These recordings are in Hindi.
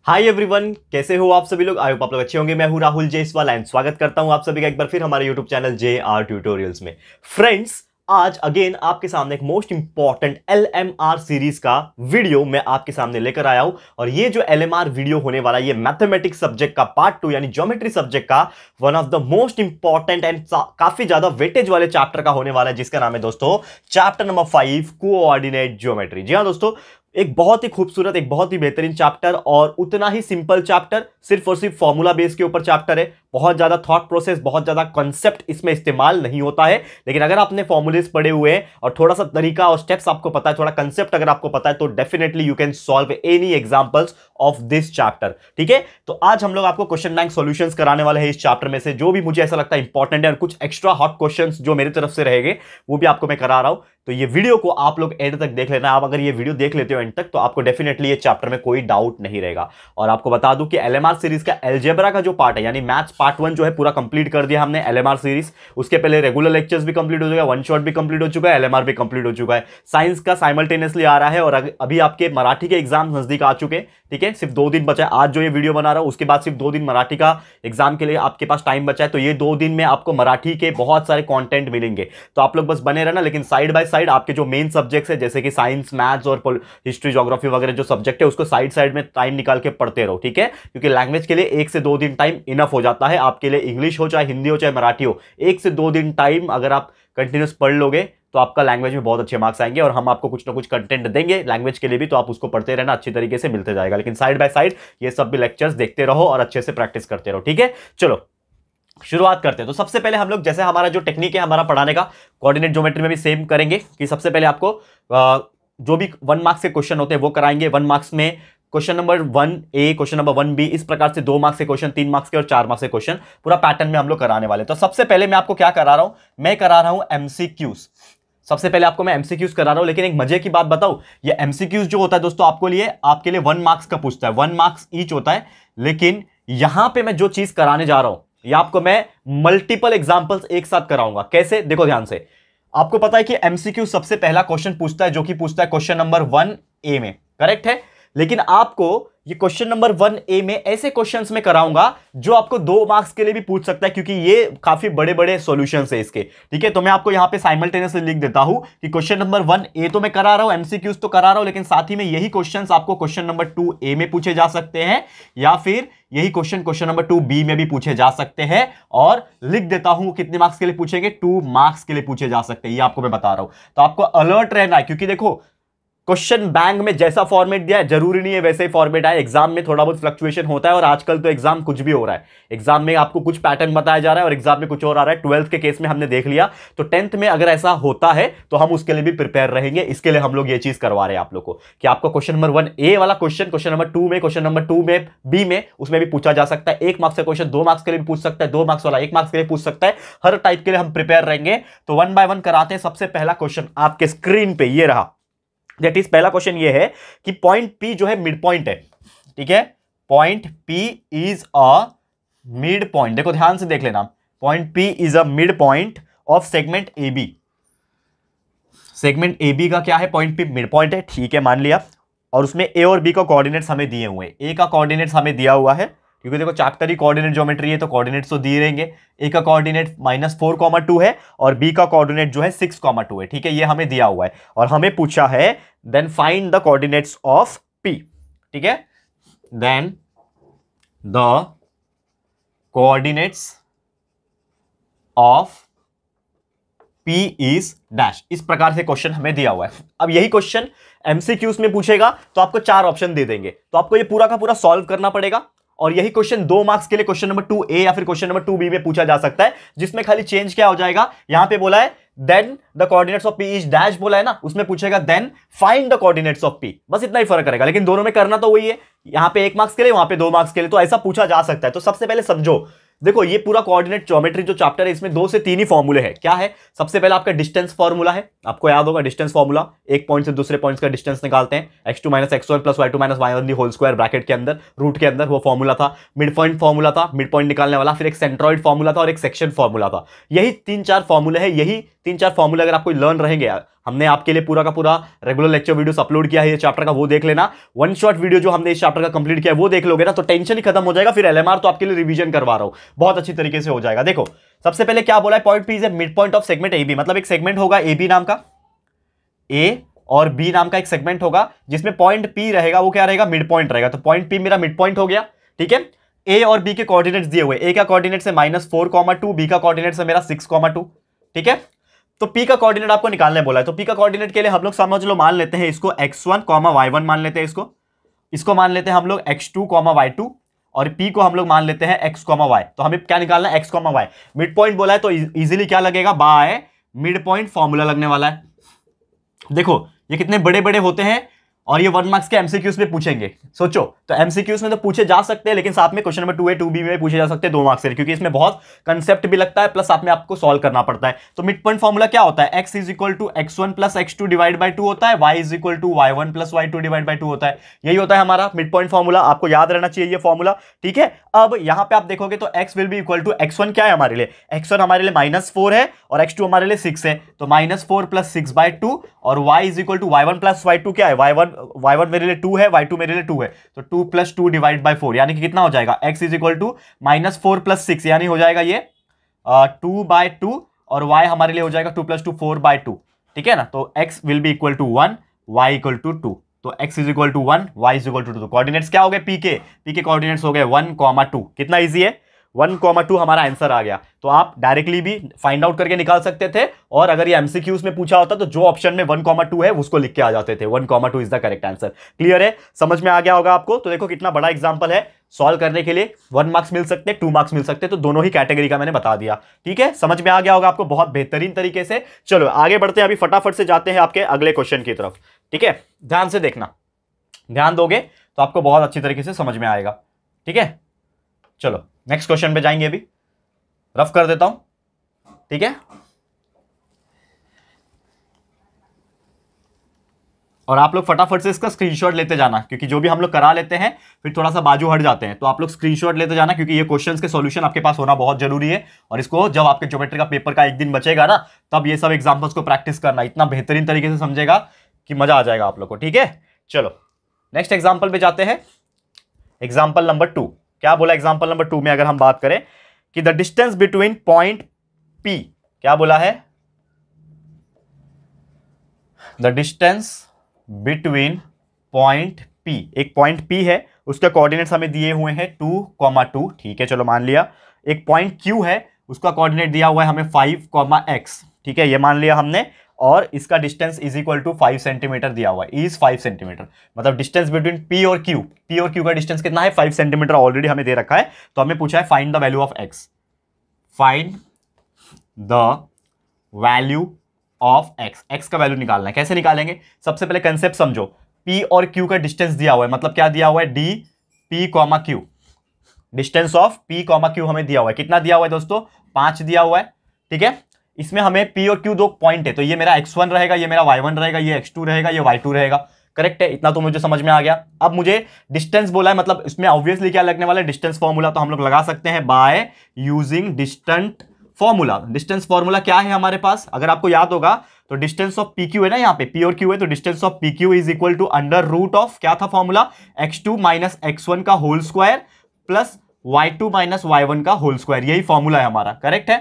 हाय एवरीवन, कैसे हो आप सभी लोग। आई होप आप लोग अच्छे होंगे। मैं हूं राहुल जयसवाल एंड स्वागत करता हूं आप सभी का एक बार फिर हमारे यूट्यूब चैनल JR ट्यूटोरियल्स में। फ्रेंड्स, आज अगेन आपके सामने एक मोस्ट इंपॉर्टेंट LMR सीरीज का वीडियो मैं आपके सामने लेकर आया हूं। और ये जो LMR वीडियो होने वाला है, ये मैथमेटिक्स सब्जेक्ट का पार्ट 2 यानी ज्योमेट्री सब्जेक्ट का one of the most important and काफी ज्यादा वेटेज वाले चैप्टर का होने वाला है, जिसका नाम है दोस्तों चैप्टर नंबर 5 कोऑर्डिनेट ज्योमेट्री। जी हाँ दोस्तों, एक बहुत ही खूबसूरत, एक बहुत ही बेहतरीन चैप्टर और उतना ही सिंपल चैप्टर, सिर्फ और सिर्फ फॉर्मूला बेस के ऊपर चैप्टर है। बहुत ज्यादा थॉट प्रोसेस, बहुत ज्यादा कॉन्सेप्ट इसमें इस्तेमाल नहीं होता है। लेकिन अगर आपने फॉर्मूलेस पढ़े हुए हैं और थोड़ा सा तरीका और स्टेप्स आपको पता है, थोड़ा कंसेप्ट अगर आपको पता है, तो definitely you can solve any examples of this chapter. ठीक है, तो आज हम लोग आपको क्वेश्चन बैंक सॉल्यूशंस कराने वाले हैं इस चैप्टर में से, जो भी मुझे ऐसा लगता है इंपॉर्टेंट है, और कुछ एक्स्ट्रा हॉट क्वेश्चंस जो मेरी तरफ से रहेंगे वो भी आपको मैं करा रहा हूं। तो ये वीडियो को आप लोग एंड तक देख लेना। आप अगर ये वीडियो देख लेते हो एंड तक, तो आपको डेफिनेटली ये चैप्टर में कोई डाउट नहीं रहेगा। और आपको बता दूं कि LMR सीरीज का अलजेब्रा का जो पार्ट है, यानी मैथ्स पार्ट 1 जो है, पूरा कंप्लीट कर दिया हमने LMR सीरीज। उसके पहले रेगुलर लेक्चर्स भी कंप्लीट हो चुका है, वन शॉट भी कंप्लीट हो चुका है, LMR भी कंप्लीट हो चुका है। साइंस का साइमल्टेनियसली आ रहा है और अभी आपके मराठी के एग्जाम नजदीक आ चुके हैं। ठीक है, सिर्फ 2 दिन बचा है। आज जो ये वीडियो बना रहा हूं, उसके बाद सिर्फ 2 दिन मराठी का एग्जाम के लिए आपके पास टाइम बचा है। तो ये 2 दिन में आपको मराठी के बहुत सारे कंटेंट मिलेंगे, तो आप लोग बस बने रहना। लेकिन साइड बाय साइड आपके जो मेन सब्जेक्ट्स है, जैसे कि साइंस, मैथ्स और हिस्ट्री, ज्योग्राफी वगैरह जो सब्जेक्ट है, उसको साइड साइड में टाइम निकाल के पढ़ते रहो। ठीक है, क्योंकि लैंग्वेज के लिए 1 से 2 दिन टाइम इनफ हो जाता है आपके लिए। इंग्लिश हो, चाहे हिंदी हो, चाहे मराठी हो, 1 से 2 दिन टाइम अगर आप कंटिन्यूस पढ़ लोगे तो आपका लैंग्वेज में बहुत अच्छे मार्क्स आएंगे। और हम आपको कुछ ना कुछ कंटेंट देंगे लैंग्वेज के लिए भी, तो आप उसको पढ़ते रहना, अच्छी तरीके से मिलते जाएगा। लेकिन साइड बाय साइड ये सब भी लेक्चर्स देखते रहो और अच्छे से प्रैक्टिस करते रहो। ठीक है, चलो शुरुआत करते हैं। तो सबसे पहले हम लोग, जैसे हमारा जो टेक्निक है हमारा पढ़ाने का, कोऑर्डिनेट ज्योमेट्री में भी सेम करेंगे कि सबसे पहले आपको जो भी 1 मार्क्स के क्वेश्चन होते हैं वो कराएंगे। 1 मार्क्स में question number 1A, question number 1B, इस प्रकार से 2 मार्क्स के क्वेश्चन, 3 मार्क्स के और 4 मार्क्स के क्वेश्चन पूरा पैटर्न में हम लोग कराने वाले। तो सबसे पहले मैं आपको क्या करा रहा हूं, मैं करा रहा हूं MCQs। सबसे पहले आपको मैं MCQs करा रहा हूं। लेकिन एक मजे की बात बताऊं, ये MCQs जो होता है दोस्तों, आपके लिए 1 मार्क्स का पूछता है, 1 मार्क्स ईच होता है। लेकिन यहां पे मैं जो चीज कराने जा रहा हूं, ये आपको मैं मल्टीपल एग्जांपल्स एक साथ कराऊंगा। कैसे, देखो ध्यान से। आपको पता है कि MCQ सबसे पहला क्वेश्चन पूछता है, जो कि पूछता है क्वेश्चन नंबर 1A में, करेक्ट है। लेकिन आपको ये क्वेश्चन नंबर 1A में ऐसे क्वेश्चंस में कराऊंगा जो आपको 2 मार्क्स के लिए भी पूछ सकता है, क्योंकि ये काफी बड़े बड़े सॉल्यूशंस है इसके। ठीक है, तो मैं आपको यहां पे साइमल्टेनियसली लिख देता हूं कि क्वेश्चन नंबर 1A तो मैं करा रहा हूं, MCQs तो करा रहा हूं, लेकिन साथ ही में यही क्वेश्चंस आपको क्वेश्चन नंबर 2A में पूछे जा सकते हैं, या फिर यही क्वेश्चन नंबर 2B में भी पूछे जा सकते हैं। और लिख देता हूं कितने मार्क्स के लिए पूछेंगे, 2 मार्क्स के लिए पूछे जा सकते हैं, ये आपको मैं बता रहा हूं। तो आपको अलर्ट रहना है, क्योंकि देखो क्वेश्चन बैंक में जैसा फॉर्मेट दिया है, जरूरी नहीं है वैसे ही फॉर्मेट आए। एग्जाम में थोड़ा बहुत फ्लक्चुएशन होता है, और आजकल तो एग्जाम कुछ भी हो रहा है। एग्जाम में आपको कुछ पैटर्न बताया जा रहा है और एग्जाम में कुछ और आ रहा है। 12th के केस में हमने देख लिया, तो 10th में अगर ऐसा होता है तो हम उसके लिए भी प्रिपेयर रहेंगे। इसके लिए हम लोग ये चीज करवा रहे हैं आप लोग को, कि आपको क्वेश्चन नंबर 1A वाला क्वेश्चन नंबर 2 में, क्वेश्चन नंबर 2 में, B में, उसमें भी पूछा जा सकता है। 1 मार्क्स का क्वेश्चन 2 मार्क्स के लिए भी पूछ सकता है, 2 मार्क्स वाला 1 मार्क्स के लिए पूछ सकता है। हर टाइप के लिए हम प्रिपेयर रहेंगे। तो 1 बाय 1 कराते हैं। सबसे पहला क्वेश्चन आपके स्क्रीन पे ये रहा। दैट इज, पहला क्वेश्चन ये है कि पॉइंट P जो है मिड पॉइंट है। ठीक है, point P is a mid point. देखो ध्यान से देख लेना, point P is a mid point of segment AB। Segment AB का क्या है, पॉइंट P मिड पॉइंट है। ठीक है, मान लिया। और उसमें A और B का कोऑर्डिनेट्स हमें दिए हुए हैं। A का कोऑर्डिनेट्स हमें दिया हुआ है, क्योंकि देखो चैप्टर ही कोऑर्डिनेट ज्योमेट्री है, तो कोऑर्डिनेट्स तो दिए रहेंगे। A का कोऑर्डिनेट -4,2 है और B का कोऑर्डिनेट जो है 6,2 है। ठीक है, ये हमें दिया हुआ है और हमें पूछा है then find the coordinates of P। ठीक है, then the coordinates of P is dash. इस प्रकार से क्वेश्चन हमें दिया हुआ है। अब यही क्वेश्चन MCQs में पूछेगा तो आपको 4 ऑप्शन दे देंगे, तो आपको ये पूरा का पूरा सॉल्व करना पड़ेगा। और यही क्वेश्चन 2 मार्क्स के लिए क्वेश्चन नंबर 2A या फिर क्वेश्चन नंबर 2B में पूछा जा सकता है, जिसमें खाली चेंज क्या हो जाएगा, यहां पे बोला है then the coordinates of P is dash बोला है ना, उसमें पूछेगा then find the coordinates of P। बस इतना ही फर्क करेगा, लेकिन दोनों में करना तो वही है। यहां पे 1 मार्क्स के लिए, वहां पे 2 मार्क्स के लिए, तो ऐसा पूछा जा सकता है। तो सबसे पहले समझो, देखो ये पूरा कोऑर्डिनेट ज्योमेट्री जो चैप्टर है, इसमें 2 से 3 ही फॉर्मूले हैं। क्या है, सबसे पहले आपका डिस्टेंस फॉर्मूला है, आपको याद होगा डिस्टेंस फॉर्मूला। एक पॉइंट से दूसरे पॉइंट का डिस्टेंस निकालते हैं, x2 - x1 + y2 - y1 whole square bracket के अंदर, रूट के अंदर, वो फॉर्मूला था। मिड पॉइंट फॉर्मूला था, मिड पॉइंट निकालने वाला। फिर एक सेंट्रॉइड फॉर्मूला था और एक सेक्शन फॉर्मूला था। यही 3-4 फॉर्मूले हैं, यही तीन चार फॉर्मूले अगर आपको लर्न रहेंगे, हमने आपके लिए पूरा का पूरा रेगुलर लेक्चर वीडियोस अपलोड किया है ये चैप्टर का, वो देख लेना। वन शॉट वीडियो जो हमने इस चैप्टर का कंप्लीट किया है वो देख लोगे ना, तो टेंशन ही खत्म हो जाएगा। फिर एलएमआर तो आपके लिए रिवीजन करवा रहा हूं, बहुत अच्छी तरीके से हो जाएगा। देखो सबसे पहले क्या बोला है, point P is midpoint of segment A B, मतलब एक सेगमेंट होगा ए बी नाम का, ए और बी नाम का एक सेगमेंट होगा जिसमें पॉइंट पी रहेगा, वो क्या रहेगा, मिड पॉइंट रहेगा। तो पॉइंट पी मेरा मिड पॉइंट हो गया, ठीक है। ए और बी के कोऑर्डिनेट्स दिए हुए, ए का कोऑर्डिनेट्स है -4,2, बी का कोऑर्डिनेट्स है मेरा 6,2, ठीक है। तो पी का कोऑर्डिनेट आपको निकालने बोला है, तो पी का कोऑर्डिनेट के लिए हम लोग समझ लो, मान लेते हैं इसको x1, y1 मान लेते हैं, इसको मान लेते हैं हम लोग x2, y2, और p को हम लोग मान लेते हैं x, y। तो हमें क्या निकालना है, x, y। मिड पॉइंट बोला है तो इजीली क्या लगेगा, बाय मिड पॉइंट फॉर्मूला लगने वाला है। देखो ये कितने बड़े बड़े होते हैं, और ये 1 मार्क्स के एमसीक्यूज में पूछेंगे। सोचो, तो एमसीक्यूज में तो पूछे जा सकते हैं, लेकिन साथ में क्वेश्चन नंबर 2A 2B में पूछे जा सकते हैं 2 मार्क्स से, क्योंकि इसमें बहुत कंसेप्ट भी लगता है, प्लस साथ में आपको सॉल्व करना पड़ता है। तो मिड पॉइंट फॉर्मूला क्या होता है, x is equal to x1 plus x2 divide by 2 होता है, y is equal to y1 plus y2 divide by 2 होता है। यही होता है हमारा मिड पॉइंट फॉर्मूला, आपको याद रहना चाहिए ये फॉर्मूला, ठीक है। अब यहां पे आप देखोगे तो x will be equal to x1 क्या है हमारे लिए, x1 हमारे लिए -4 है और x2 हमारे लिए 6 है, तो -4 प्लस 6/2, और y is equal to y1 plus y2 क्या है, y1 मेरे लिए 2 है, y2 मेरे लिए 2 है, तो 2 प्लस 2 डिवाइड बाई 4, यानी कि कितना हो जाएगा, x is equal to -4 plus 6, यानी हो जाएगा ये 2/2, और y हमारे लिए हो जाएगा 2 प्लस 2 4/2, ठीक है ना। तो x will be equal to 1, y equal to 2, तो x is equal to 1, y is equal to 2। Coordinates क्या हो गए, p के कोऑर्डिनेट्स हो गए 1,2। कितना इजी है, 1,2 हमारा आंसर आ गया। तो आप डायरेक्टली भी फाइंड आउट करके निकाल सकते थे, और अगर ये एमसीक्यूज में पूछा होता तो जो ऑप्शन में 1,2 है उसको लिख के आ जाते थे, 1,2 is the correct answer. Clear है, समझ में आ गया होगा आपको। तो देखो कितना बड़ा एग्जांपल है, सॉल्व करने के लिए 1 मार्क्स मिल सकते हैं, 2 मार्क्स मिल सकते हैं, तो दोनों ही कैटेगरी का मैंने बता दिया, ठीक है। समझ में आ गया होगा आपको बहुत बेहतरीन तरीके से। चलो आगे बढ़ते हैं, अभी फटाफट से जाते हैं आपके अगले क्वेश्चन की तरफ, ठीक है। ध्यान से देखना, ध्यान दोगे तो आपको बहुत अच्छी तरीके से समझ में आएगा, ठीक है। चलो नेक्स्ट क्वेश्चन पे जाएंगे, अभी रफ कर देता हूं, ठीक है। और आप लोग फटाफट से इसका स्क्रीनशॉट लेते जाना, क्योंकि जो भी हम लोग करा लेते हैं फिर थोड़ा सा बाजू हट जाते हैं, तो आप लोग स्क्रीनशॉट लेते जाना, क्योंकि ये क्वेश्चंस के सॉल्यूशन आपके पास होना बहुत जरूरी है। और इसको जब आपके ज्योमेट्री का पेपर का एक दिन बचेगा ना, तब ये सब एग्जांपल्स को प्रैक्टिस करना, इतना बेहतरीन तरीके से समझेगा कि मजा आ जाएगा आप लोग को, ठीक है। चलो नेक्स्ट एग्जाम्पल पे जाते हैं, एग्जाम्पल नंबर 2। क्या बोला एग्जाम्पल नंबर 2 में, अगर हम बात करें कि the distance between point P, क्या बोला है, the distance between point P, एक पॉइंट P है, उसका कोऑर्डिनेट्स हमें दिए हुए हैं 2,2, ठीक है, चलो मान लिया। एक पॉइंट Q है, उसका कोऑर्डिनेट दिया हुआ है हमें 5,x, ठीक है, ये मान लिया हमने, और इसका distance is equal to 5 centimetre दिया हुआ है, इज 5 सेंटीमीटर, मतलब डिस्टेंस बिटवीन P और Q का डिस्टेंस कितना है, 5 सेंटीमीटर ऑलरेडी हमें दे रखा है। तो हमें पूछा है find the value of x, find the value of x का वैल्यू निकालना है। कैसे निकालेंगे, सबसे पहले कंसेप्ट समझो, P और Q का डिस्टेंस दिया हुआ है, मतलब क्या दिया हुआ है, d P, Q, distance of P, Q हमें दिया हुआ है, कितना दिया हुआ है दोस्तों, 5 दिया हुआ है, ठीक है। इसमें हमें P और Q दो पॉइंट है, तो ये मेरा x1 रहेगा, ये मेरा y1 रहेगा, ये x2 रहेगा, ये y2 रहेगा, करेक्ट है। इतना तो मुझे समझ में आ गया। अब मुझे डिस्टेंस बोला है, मतलब इसमें ऑब्वियसली क्या लगने वाला है, डिस्टेंस फॉर्मूला, तो हम लोग लगा सकते हैं by using distant formula. Distance formula क्या है हमारे पास, अगर आपको याद होगा तो डिस्टेंस ऑफ PQ है ना, यहाँ पे P और Q है, तो distance of PQ is equal to under root of, क्या था फॉर्मूला, x2 माइनस x1 का whole square plus y2 minus y1 का होल स्क्वायर, यही फॉर्मूला है हमारा, करेक्ट है,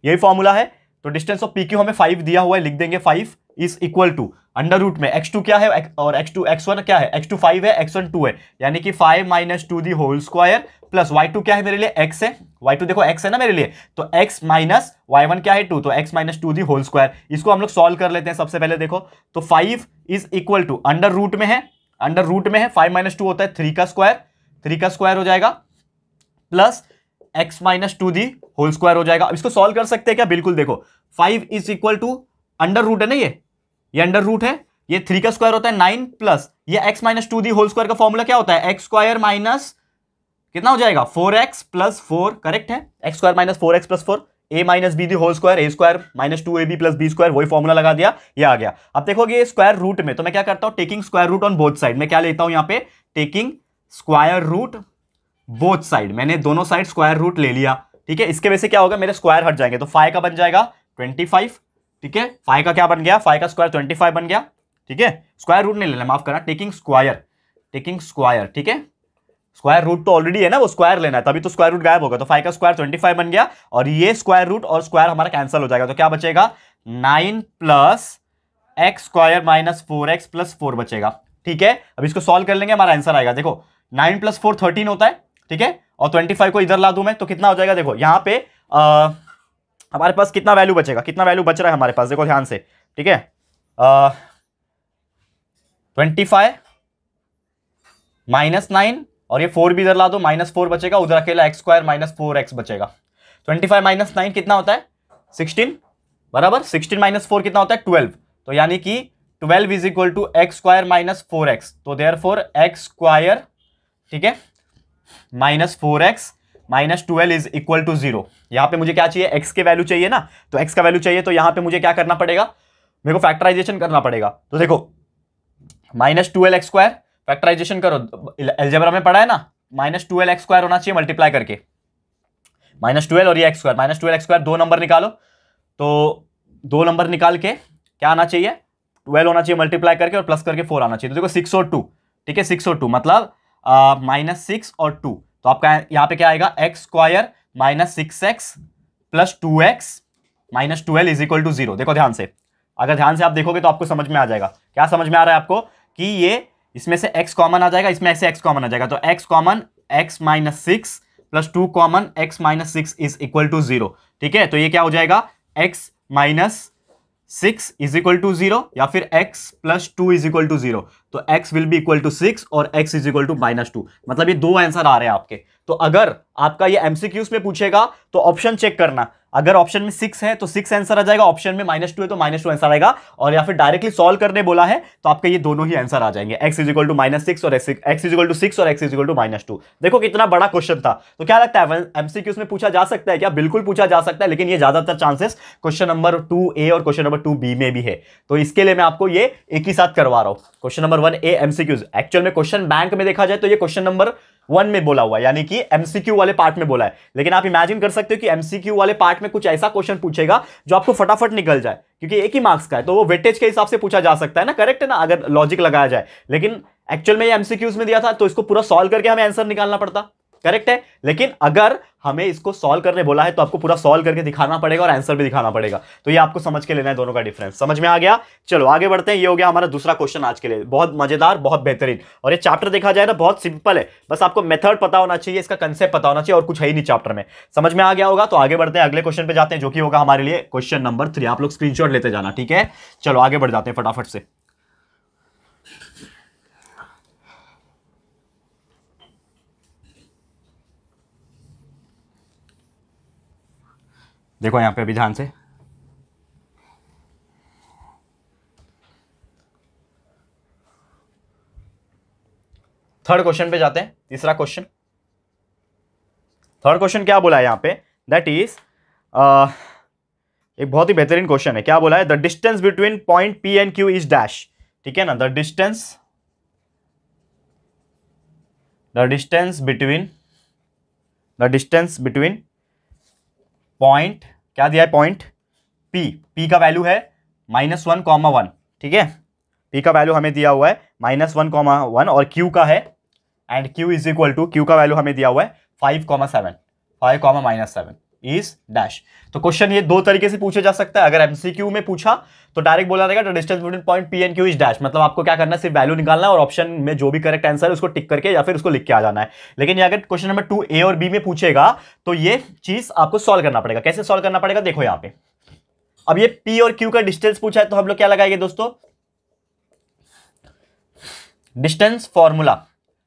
यही फॉर्मूला है। तो डिस्टेंस ऑफ PQ हमें 5 दिया हुआ है, लिख देंगे 5 is equal to under root में x2 क्या है और x1 क्या है, x2 5 है, x1 2 है, यानी कि 5 minus 2 the whole square plus y2 क्या है मेरे लिए, x है, y2 देखो x है ना मेरे लिए, तो x माइनस y1 क्या है 2, तो x minus 2 the whole square. इसको हम लोग सॉल्व कर लेते हैं सबसे पहले। देखो तो 5 is equal to under root में है, 5 माइनस 2 होता है 3 का स्क्वायर हो जाएगा, plus x minus 2 the whole square हो जाएगा। अब इसको सॉल्व कर सकते हैं क्या, बिल्कुल, देखो 5 is equal to under root है ना, ये अंडर रूट है, ये 3 का स्क्वायर होता है 9, प्लस ये x minus 2 the whole square का फॉर्मूला क्या होता है, एक्स स्क्वायर माइनस कितना हो जाएगा 4x प्लस 4, करेक्ट है, x square minus 4x plus 4, a minus b the whole square, a square minus 2ab plus b square, वही फॉर्मूला लगा दिया, ये आ गया। अब देखोगे ये स्क्वायर रूट में, तो मैं क्या करता हूं, taking square root on both side, मैं क्या लेता हूं यहाँ पे, taking square root both side, मैंने दोनों साइड स्क्वायर रूट ले लिया, ठीक है। इसके वजह से क्या होगा, मेरे स्क्वायर हट जाएंगे, तो 5 का बन जाएगा 25 ठीक है, 5 का क्या बन गया, 5 का स्क्वायर 25 बन गया, ठीक है, स्क्वायर रूट नहीं लेना, माफ करना, टेकिंग स्क्वायर, ठीक है, स्क्वायर रूट तो ऑलरेडी है ना, वो स्क्वायर लेना है, तभी तो स्क्वायर रूट गायब होगा, तो 5 का स्क्वायर 25 बन गया, और ये स्क्वायर रूट और स्क्वायर हमारा कैंसिल हो जाएगा, तो क्या बचेगा, 9 plus x square minus 4x plus 4 बचेगा, ठीक है। अब इसको सॉल्व कर लेंगे, हमारा आंसर आएगा, देखो 9 प्लस 4 13 होता है, ठीक है, और 25 को इधर ला दूं मैं तो कितना हो जाएगा, देखो यहां पे हमारे पास कितना वैल्यू बचेगा, कितना वैल्यू बच रहा है हमारे पास, देखो ध्यान से, ठीक है, 25 माइनस 9 और ये 4 भी इधर ला दो, -4 बचेगा, उधर अकेला एक्स स्क्वायर माइनस 4x बचेगा, 25 माइनस 9 कितना होता है 16, बराबर, 16 माइनस 4 कितना होता है 12, तो यानी कि 12 is equal to x square minus 4x, तो देयरफॉर एक्स स्क्वायर, ठीक है, minus 4x minus 12 is equal to 0। यहां पे मुझे क्या चाहिए, x के वैल्यू चाहिए ना, तो x का वैल्यू चाहिए, तो यहां पे मुझे क्या करना पड़ेगा, मेरे को फैक्टराइजेशन करना पड़ेगा, तो देखो -12 एक्स स्क्वायर, फैक्टराइजेशन करो, अलजेब्रा में पढ़ा है ना, -12 एक्स स्क्वायर होना चाहिए मल्टीप्लाई करके, -12 और ये x square, -12 x square, 2 number निकालो, तो 2 नंबर निकाल के क्या आना चाहिए, 12 होना चाहिए मल्टीप्लाई करके, और प्लस करके 4 आना चाहिए, तो देखो 6 और 2, ठीक है, 6 और 2 मतलब -6 और 2, तो आपका यहां पे क्या आएगा, x square minus 6x plus 2x minus 12 is equal to 0। देखो ध्यान से, अगर ध्यान से आप देखोगे तो आपको समझ में आ जाएगा, क्या समझ में आ रहा है आपको, कि ये इसमें से x कॉमन आ जाएगा, इसमें से x कॉमन आ जाएगा, तो x common x minus 6 plus 2 common x minus 6 is equal to 0, ठीक है, तो ये क्या हो जाएगा, x minus 6 is equal to 0, या फिर x plus 2 is equal to 0, तो x will be equal to 6 और x इज इक्वल टू -2, मतलब ये 2 आंसर आ रहे हैं आपके। तो अगर आपका ये एमसीक्यूज में पूछेगा तो ऑप्शन चेक करना, अगर ऑप्शन में 6 है तो 6 आंसर आ जाएगा, ऑप्शन में -2 है तो -2 आंसर आएगा, और या फिर डायरेक्टली सॉल्व करने बोला है तो आपके ये दोनों ही आंसर आ जाएंगे, x इज इक्वल टू -6 और x इज इक्वल टू 6 और x इज इक्वल टू -2। देखो कितना बड़ा क्वेश्चन था, तो क्या लगता है एमसीक्यूज में पूछा जा सकता है क्या, बिल्कुल पूछा जा सकता है, लेकिन ये ज्यादातर चांसेस क्वेश्चन नंबर 2A और क्वेश्चन नंबर 2B में भी है, तो इसके लिए मैं आपको ये एक ही साथ करवा रहा हूं, question number 1A MCQs, actual में क्वेश्चन बैंक में देखा जाए तो ये क्वेश्चन नंबर 1 में बोला हुआ है, यानी कि एमसीक्यू वाले पार्ट में बोला है, लेकिन आप इमेजिन कर सकते हो कि एमसीक्यू वाले पार्ट में कुछ ऐसा क्वेश्चन पूछेगा जो आपको फटाफट निकल जाए, क्योंकि एक ही मार्क्स का है, तो वो वेटेज के हिसाब से पूछा जा सकता है ना, करेक्ट है ना, अगर लॉजिक लगाया जाए, लेकिन एक्चुअल में ये एमसीक्यूज में दिया था तो इसको पूरा सॉल्व करके हमें आंसर निकालना पड़ता, करेक्ट है, लेकिन अगर हमें इसको सॉल्व करने बोला है तो आपको पूरा सॉल्व करके दिखाना पड़ेगा और आंसर भी दिखाना पड़ेगा, तो ये आपको समझ के लेना है दोनों का डिफरेंस, समझ में आ गया। चलो आगे बढ़ते हैं, ये हो गया हमारा दूसरा क्वेश्चन आज के लिए, बहुत मजेदार, बहुत बेहतरीन, और ये चैप्टर देखा जाए ना बहुत सिंपल है, बस आपको मेथड पता होना चाहिए, इसका कंसेप्ट पता होना चाहिए, और कुछ है ही नहीं चैप्टर में, समझ में आ गया होगा। तो आगे बढ़ते हैं, अगले क्वेश्चन पे जाते हैं, जो कि होगा हमारे लिए क्वेश्चन नंबर 3, आप लोग स्क्रीनशॉट लेते जाना, ठीक है। चलो आगे बढ़ जाते हैं फटाफट से, देखो यहां पे अभी ध्यान से, थर्ड क्वेश्चन पे जाते हैं, तीसरा क्वेश्चन, थर्ड क्वेश्चन क्या बोला है यहां पे, दैट इज एक बहुत ही बेहतरीन क्वेश्चन है, क्या बोला है, the distance between point P and Q is dash, ठीक है ना, द डिस्टेंस बिटवीन पॉइंट, क्या दिया है, पॉइंट P का वैल्यू है -1,1, ठीक है, P का वैल्यू हमें दिया हुआ है -1,1 और Q का है, and Q is equal to, Q का वैल्यू हमें दिया हुआ है 5,7 5,-7 इज डैश। तो क्वेश्चन ये दो तरीके से पूछा जा सकता है, अगर एमसीक्यू में पूछा तो डायरेक्ट बोला रहेगा the distance between point P and Q is dash, मतलब आपको क्या करना है, सिर्फ वैल्यू निकालना है और ऑप्शन में जो भी करेक्ट आंसर है उसको टिक करके या फिर उसको लिख के आ जाना है। लेकिन ये अगर क्वेश्चन नंबर 2A और B में पूछेगा तो ये चीज आपको सॉल्व करना पड़ेगा। कैसे सॉल्व करना पड़ेगा, देखो यहां पे अब ये P और Q का डिस्टेंस पूछा है, तो हम लोग क्या लगाएंगे दोस्तों, डिस्टेंस फॉर्मूला,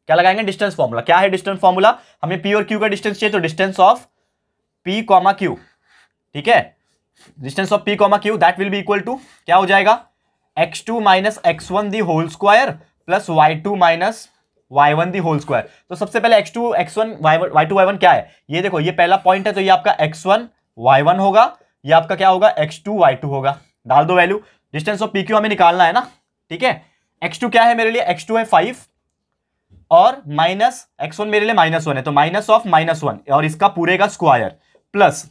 क्या लगाएंगे, डिस्टेंस फॉर्मूला। क्या है डिस्टेंस फॉर्मूला, हमें P और Q का डिस्टेंस चाहिए, तो डिस्टेंस ऑफ P, Q, ठीक है, distance of P, Q that will be equal to, क्या हो जाएगा, x2 minus x1 the whole square plus y2 minus y1 the whole square. तो सबसे पहले x2 x1 y2 y1 क्या है, ये देखो, ये पहला पॉइंट है, तो ये आपका x1 y1 होगा, ये आपका क्या होगा, x2 y2 होगा, डाल दो वैल्यू, डिस्टेंस ऑफ PQ हमें निकालना है ना, ठीक है, x2 क्या है मेरे लिए, x2 है 5 और माइनस x1 मेरे लिए -1 है, तो माइनस ऑफ -1 और इसका पूरे का स्क्वायर प्लस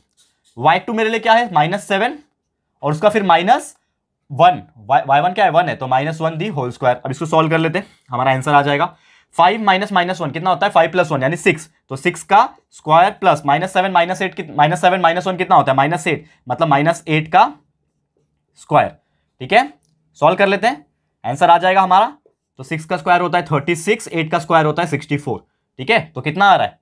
y2 मेरे लिए क्या है -7 और उसका फिर -1, y1 क्या है 1 है, तो -1 दी होल स्क्वायर। अब इसको सॉल्व कर लेते हैं, हमारा आंसर आ जाएगा 5 माइनस -1 कितना होता है 5 + 1 यानी 6, तो 6 का स्क्वायर प्लस -7 -1 कितना होता है -8, मतलब -8 का स्क्वायर। ठीक है, सॉल्व कर लेते हैं, आंसर आ जाएगा हमारा। तो 6 का स्क्वायर होता है 36, 8 का स्क्वायर होता है 64। ठीक है, तो कितना आ रहा है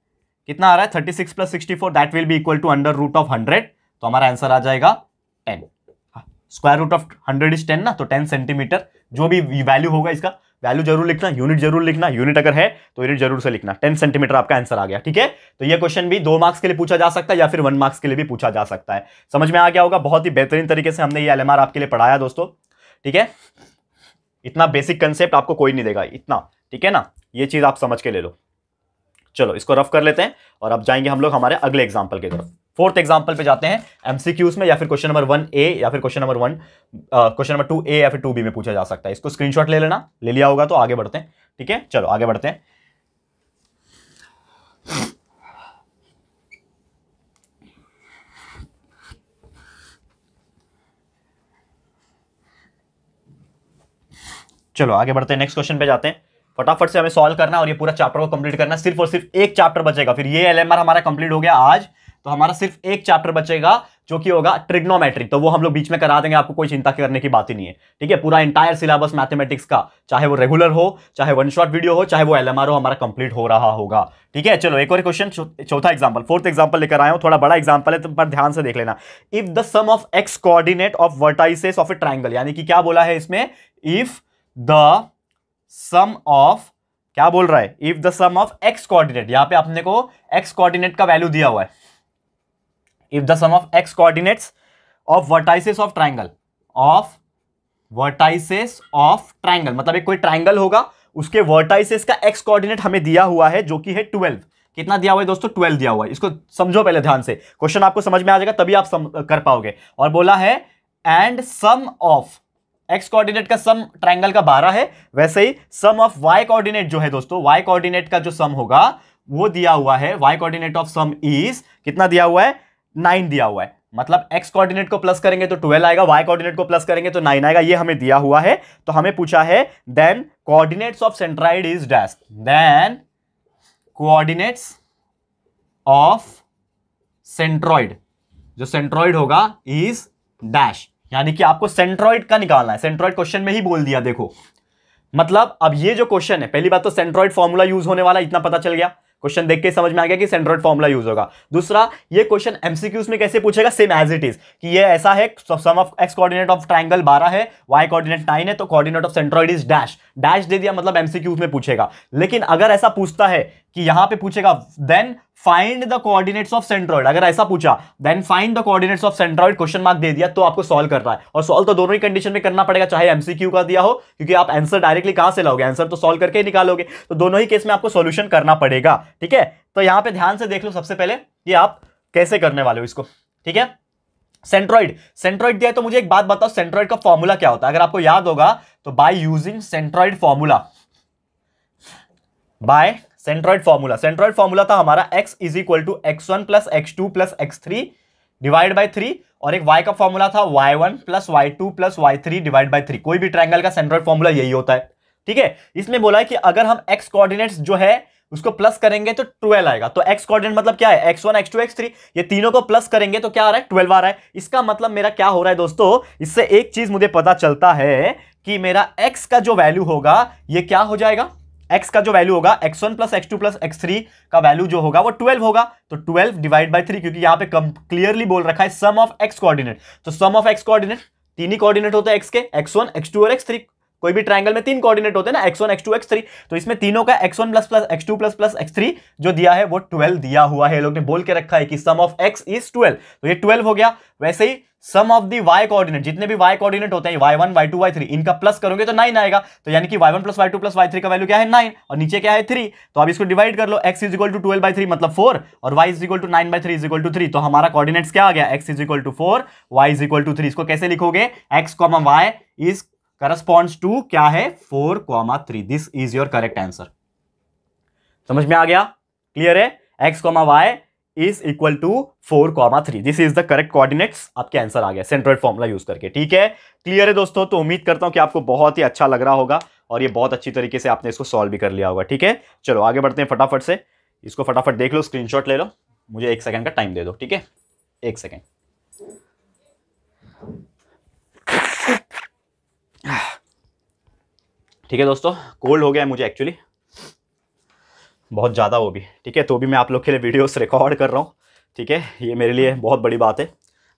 36 + 64 that will be equal to √100, तो हमारा आंसर आ जाएगा 10। √100 इज 10 ना, तो 10 सेंटीमीटर जो भी वैल्यू होगा इसका वैल्यू जरूर लिखना, यूनिट जरूर लिखना, यूनिट अगर है तो यूनिट जरूर से लिखना। 10 सेंटीमीटर आपका आंसर आ गया। ठीक है, तो ये क्वेश्चन भी 2 मार्क्स के लिए पूछा जा सकता है या फिर 1 मार्क्स के लिए भी पूछा जा सकता है। समझ में आ गया होगा, बहुत ही बेहतरीन तरीके से हमने ये LMR आपके लिए पढ़ाया दोस्तों। ठीक है, इतना बेसिक कंसेप्ट आपको कोई नहीं देगा इतना। ठीक है ना, ये चीज आप समझ के ले लो। चलो इसको रफ कर लेते हैं और अब जाएंगे हम लोग हमारे अगले एग्जाम्पल की तरफ। 4th एग्जाम्पल पे जाते हैं, MCQs में, या फिर क्वेश्चन नंबर 1A या फिर क्वेश्चन नंबर 2A या फिर 2B में पूछा जा सकता है। इसको स्क्रीनशॉट ले लेना, ले लिया होगा तो आगे बढ़ते हैं। ठीक है, चलो आगे बढ़ते हैं। चलो आगे बढ़ते हैं, नेक्स्ट क्वेश्चन पे जाते हैं। फटाफट से हमें सॉल्व करना और ये पूरा चैप्टर को कंप्लीट करना। सिर्फ और सिर्फ एक चैप्टर बचेगा, फिर ये LMR हमारा कंप्लीट हो गया आज, तो हमारा सिर्फ एक चैप्टर बचेगा जो कि होगा ट्रिग्नोमेट्री। तो वो हम लोग बीच में करा देंगे, आपको कोई चिंता करने की बात ही नहीं है। ठीक है, पूरा इंटायर सिलेबस मैथमेटिक्स का, चाहे वो रेगुलर हो, चाहे 1 शॉट वीडियो हो, चाहे वो LMR हो, हमारा कंप्लीट हो रहा होगा। ठीक है, चलो एक और क्वेश्चन, चौथा एग्जांपल, 4th एग्जांपल लेकर आया हूं। थोड़ा बड़ा एग्जांपल है तो पर ध्यान से देख लेना। If the sum of x coordinate of vertices of a triangle, यानी कि क्या बोला है इसमें, इफ द सम ऑफ, क्या बोल रहा है, if the sum of x coordinate, यहां पे अपने को x कोऑर्डिनेट का वैल्यू दिया हुआ है। If the sum of x coordinates of vertices of triangle, मतलब एक कोई ट्राइंगल होगा, उसके वर्टाइसेस का x कोऑर्डिनेट हमें दिया हुआ है जो कि है 12। कितना दिया हुआ है दोस्तों, 12 दिया हुआ है। इसको समझो पहले ध्यान से, क्वेश्चन आपको समझ में आ जाएगा तभी आप कर पाओगे। और बोला है and sum of x coordinate का सम ट्राइंगल का 12 है, वैसे ही सम ऑफ y कोऑर्डिनेट जो है दोस्तों, y कोऑर्डिनेट का जो सम होगा वो दिया हुआ है, y coordinate of some is कितना दिया हुआ है, 9 दिया हुआ है। मतलब x कोऑर्डिनेट को प्लस करेंगे तो 12 आएगा, y कोऑर्डिनेट को प्लस करेंगे तो 9 आएगा, ये हमें दिया हुआ है। तो हमें पूछा है then coordinates of centroid is dash, then coordinates of centroid, जो सेंट्रॉइड होगा इज डैश, यानी कि आपको सेंट्रॉइड का निकालना है। सेंट्रॉइड क्वेश्चन में ही बोल दिया, देखो मतलब अब ये जो क्वेश्चन है, पहली बात तो सेंट्रॉइड फॉर्मूला यूज होने वाला, इतना पता चल गया, क्वेश्चन देख के समझ में आ गया कि सेंट्रॉइड फॉर्मूला यूज होगा। दूसरा, ये क्वेश्चन एमसीक्यूज में कैसे पूछेगा, सेम एज इट इज, कि ये ऐसा है, sum of X coordinate of triangle 12 है, वाई कोऑर्डिनेट 9 है, तो coordinate of centroid is dash, dash दे दिया, मतलब एमसीक्यूज में पूछेगा। लेकिन अगर ऐसा पूछता है कि यहां पे पूछेगा then find the coordinates of centroid, अगर ऐसा पूछा then find the coordinates of centroid, question mark दे दिया, तो आपको सॉल्व करना है। और सॉल्व तो दोनों ही कंडीशन में करना पड़ेगा, चाहे एमसीक्यू का दिया हो, क्योंकि आप आंसर डायरेक्टली कहां से लाओगे, आंसर तो सॉल्व करके ही निकालोगे, तो दोनों ही केस में आपको सॉल्यूशन करना पड़ेगा। ठीक है, तो यहां पे ध्यान से देख लो सबसे पहले ये आप कैसे करने वाले हो इसको। ठीक है, सेंट्रॉइड, सेंट्रॉइड दिया है तो मुझे एक बात बताओ, सेंट्रॉइड का फॉर्मूला क्या होता है, अगर आपको याद होगा तो by using centroid formula, by centroid formula, centroid formula था हमारा x is equal to x1 plus x2 plus x3 divide by 3, और एक y का फॉर्मूला था y1 plus y2 plus y3 divide by 3। कोई भी ट्रायंगल का सेंट्रॉइड फॉर्मूला यही होता है। ठीक है, इसमें बोला है कि अगर हम x कोऑर्डिनेट्स जो है उसको प्लस करेंगे तो 12 आएगा। तो x कोऑर्डिनेट मतलब क्या है, x1 x2 x3, ये तीनों को प्लस करेंगे तो क्या आ रहा है, 12 आ रहा है। इसका मतलब मेरा क्या हो रहा है दोस्तों, इससे एक चीज मुझे पता चलता है कि मेरा x का जो वैल्यू होगा ये क्या हो जाएगा, x का जो वैल्यू होगा x1 plus x2 plus x3 का वैल्यू जो होगा वो 12 होगा। तो 12 डिवाइड बाय 3, क्योंकि यहां पे क्लियरली बोल रखा है सम ऑफ x कोऑर्डिनेट, तो सम ऑफ x कोऑर्डिनेट, तीन ही कोऑर्डिनेट होते हैं x के, x1 x2 और x3। कोई भी ट्रायंगल में तीन कोऑर्डिनेट होते हैं ना, x1 x2 x3, तो इसमें तीनों का x1 plus plus x2 plus plus x3 जो दिया है वो 12 दिया हुआ है। लोग ने बोल के रखा है कि सम ऑफ x इज 12, तो ये 12 हो गया। वैसे ही sum of the y coordinate, जितने भी y कोऑर्डिनेट होते हैं y1 y2 y3, इनका प्लस करोगे तो 9 आएगा। तो यानी कि y1 plus y2 plus y3 का वैल्यू क्या है, 9, और नीचे क्या है 3। तो अब इसको डिवाइड कर लो, x इज इक्वल टू 12/3 मतलब 4, और y is equal to 9/3 is equal to 3। तो हमारा कोऑर्डिनेट्स क्या आ गया, x is equal to 4, y is equal to 3। इसको कैसे लिखोगे, x, y is corresponds to क्या है, 4, 3। This is your correct answer. समझ में आ गया, क्लियर है, x, y is equal to 4,3। This is the correct coordinates. आपके आंसर आ गया सेंट्रोइड फॉर्मूला यूज करके। ठीक है, क्लियर है दोस्तों? तो उम्मीद करता हूं कि आपको बहुत ही अच्छा लग रहा होगा और ये बहुत अच्छी तरीके से आपने इसको सॉल्व भी कर लिया होगा। ठीक है, चलो आगे बढ़ते हैं फटाफट से। इसको फटाफट देख लो, स्क्रीनशॉट ले लो, मुझे 1 सेकंड का टाइम दे दो। ठीक है, 1 सेकंड। ठीक है दोस्तों, कोल्ड हो गया है मुझे एक्चुअली, बहुत ज़्यादा वो भी। ठीक है, तो भी मैं आप लोग के लिए वीडियोस रिकॉर्ड कर रहा हूँ। ठीक है, ये मेरे लिए बहुत बड़ी बात है। I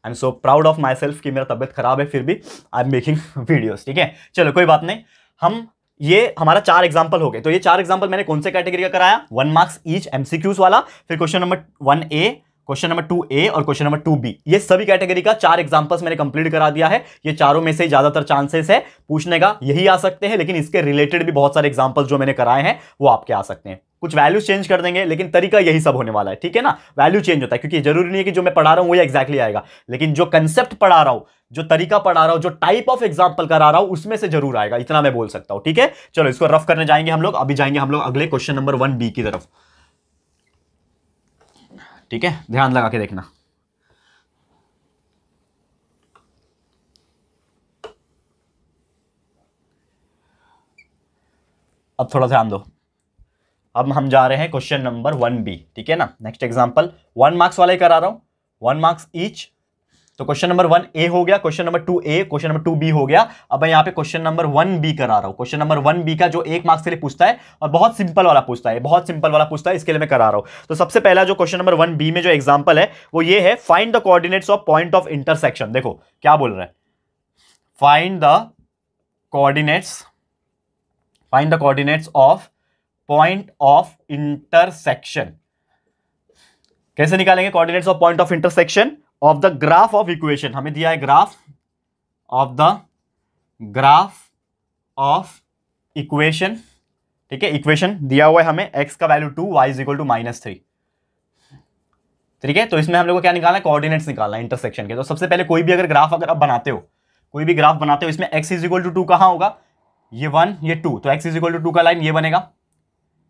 am so proud of my self कि मेरा तबियत खराब है फिर भी आई एम मेकिंग वीडियोस। ठीक है, चलो कोई बात नहीं। हम ये हमारा 4 एग्जाम्पल हो गए। तो ये 4 एग्जाम्पल मैंने कौन से कैटेगरी का कराया? 1 मार्क्स ईच MCQs वाला, फिर question number 1A, question number 2A और क्वेश्चन नंबर 2B। ये सभी कैटेगरी का 4 एग्जांपल्स मैंने कंप्लीट करा दिया है। ये चारों में से ज्यादातर चांसेस है पूछने का यही आ सकते हैं, लेकिन इसके रिलेटेड भी बहुत सारे एग्जांपल्स जो मैंने कराए हैं वो आपके आ सकते हैं। कुछ वैल्यूज चेंज कर देंगे, लेकिन तरीका यही सब होने वाला है। ठीक है ना, वैल्यू चेंज होता है क्योंकि जरूरी नहीं है कि जो मैं पढ़ा रहा हूं वो एग्जैक्टली आएगा, लेकिन जो कंसेप्ट पढ़ा रहा हूं, जो तरीका पढ़ा रहा हूं, जो टाइप ऑफ एग्जांपल करा रहा हूं, उसमें से जरूर आएगा, इतना मैं बोल सकता हूं। ठीक है, चलो इसको रफ करने जाएंगे हम लोग। अभी जाएंगे हम लोग अगले क्वेश्चन नंबर 1B की तरफ। ठीक है, ध्यान लगा के देखना। अब थोड़ा ध्यान दो। अब हम जा रहे हैं क्वेश्चन नंबर 1B। ठीक है ना, नेक्स्ट एग्जांपल 1 मार्क्स वाला ही करा रहा हूं, 1 मार्क्स ईच। तो क्वेश्चन नंबर 1A हो गया, question number 2A, question number 2B हो गया। अब मैं यहां पे क्वेश्चन नंबर 1B करा रहा हूं। क्वेश्चन नंबर 1B का जो 1 मार्क्स के लिए पूछता है और बहुत सिंपल वाला पूछता है, बहुत सिंपल वाला पूछता है, इसके लिए मैं करा रहा हूं। तो सबसे पहला जो क्वेश्चन नंबर 1B में जो एग्जांपल है वो ये है, find the coordinates of point of intersection. देखो क्या बोल रहा है, find the coordinates of point of intersection. कैसे निकालेंगे coordinates of point of intersection? Of the graph of equation. हमें दिया है ग्राफ ऑफ इक्वेशन। ठीक है, इक्वेशन दिया हुआ है हमें, x का value 2, y is equal to -3। ठीक है, तो इसमें हम लोग को क्या निकालना है? कोऑर्डिनेट्स निकालना है इंटरसेक्शन के। तो सबसे पहले कोई भी अगर ग्राफ अगर आप बनाते हो, कोई भी ग्राफ बनाते हो, इसमें x इज इक्वल टू 2 कहां होगा? ये 1, ये 2, तो x इज इक्वल टू 2 का लाइन ये बनेगा।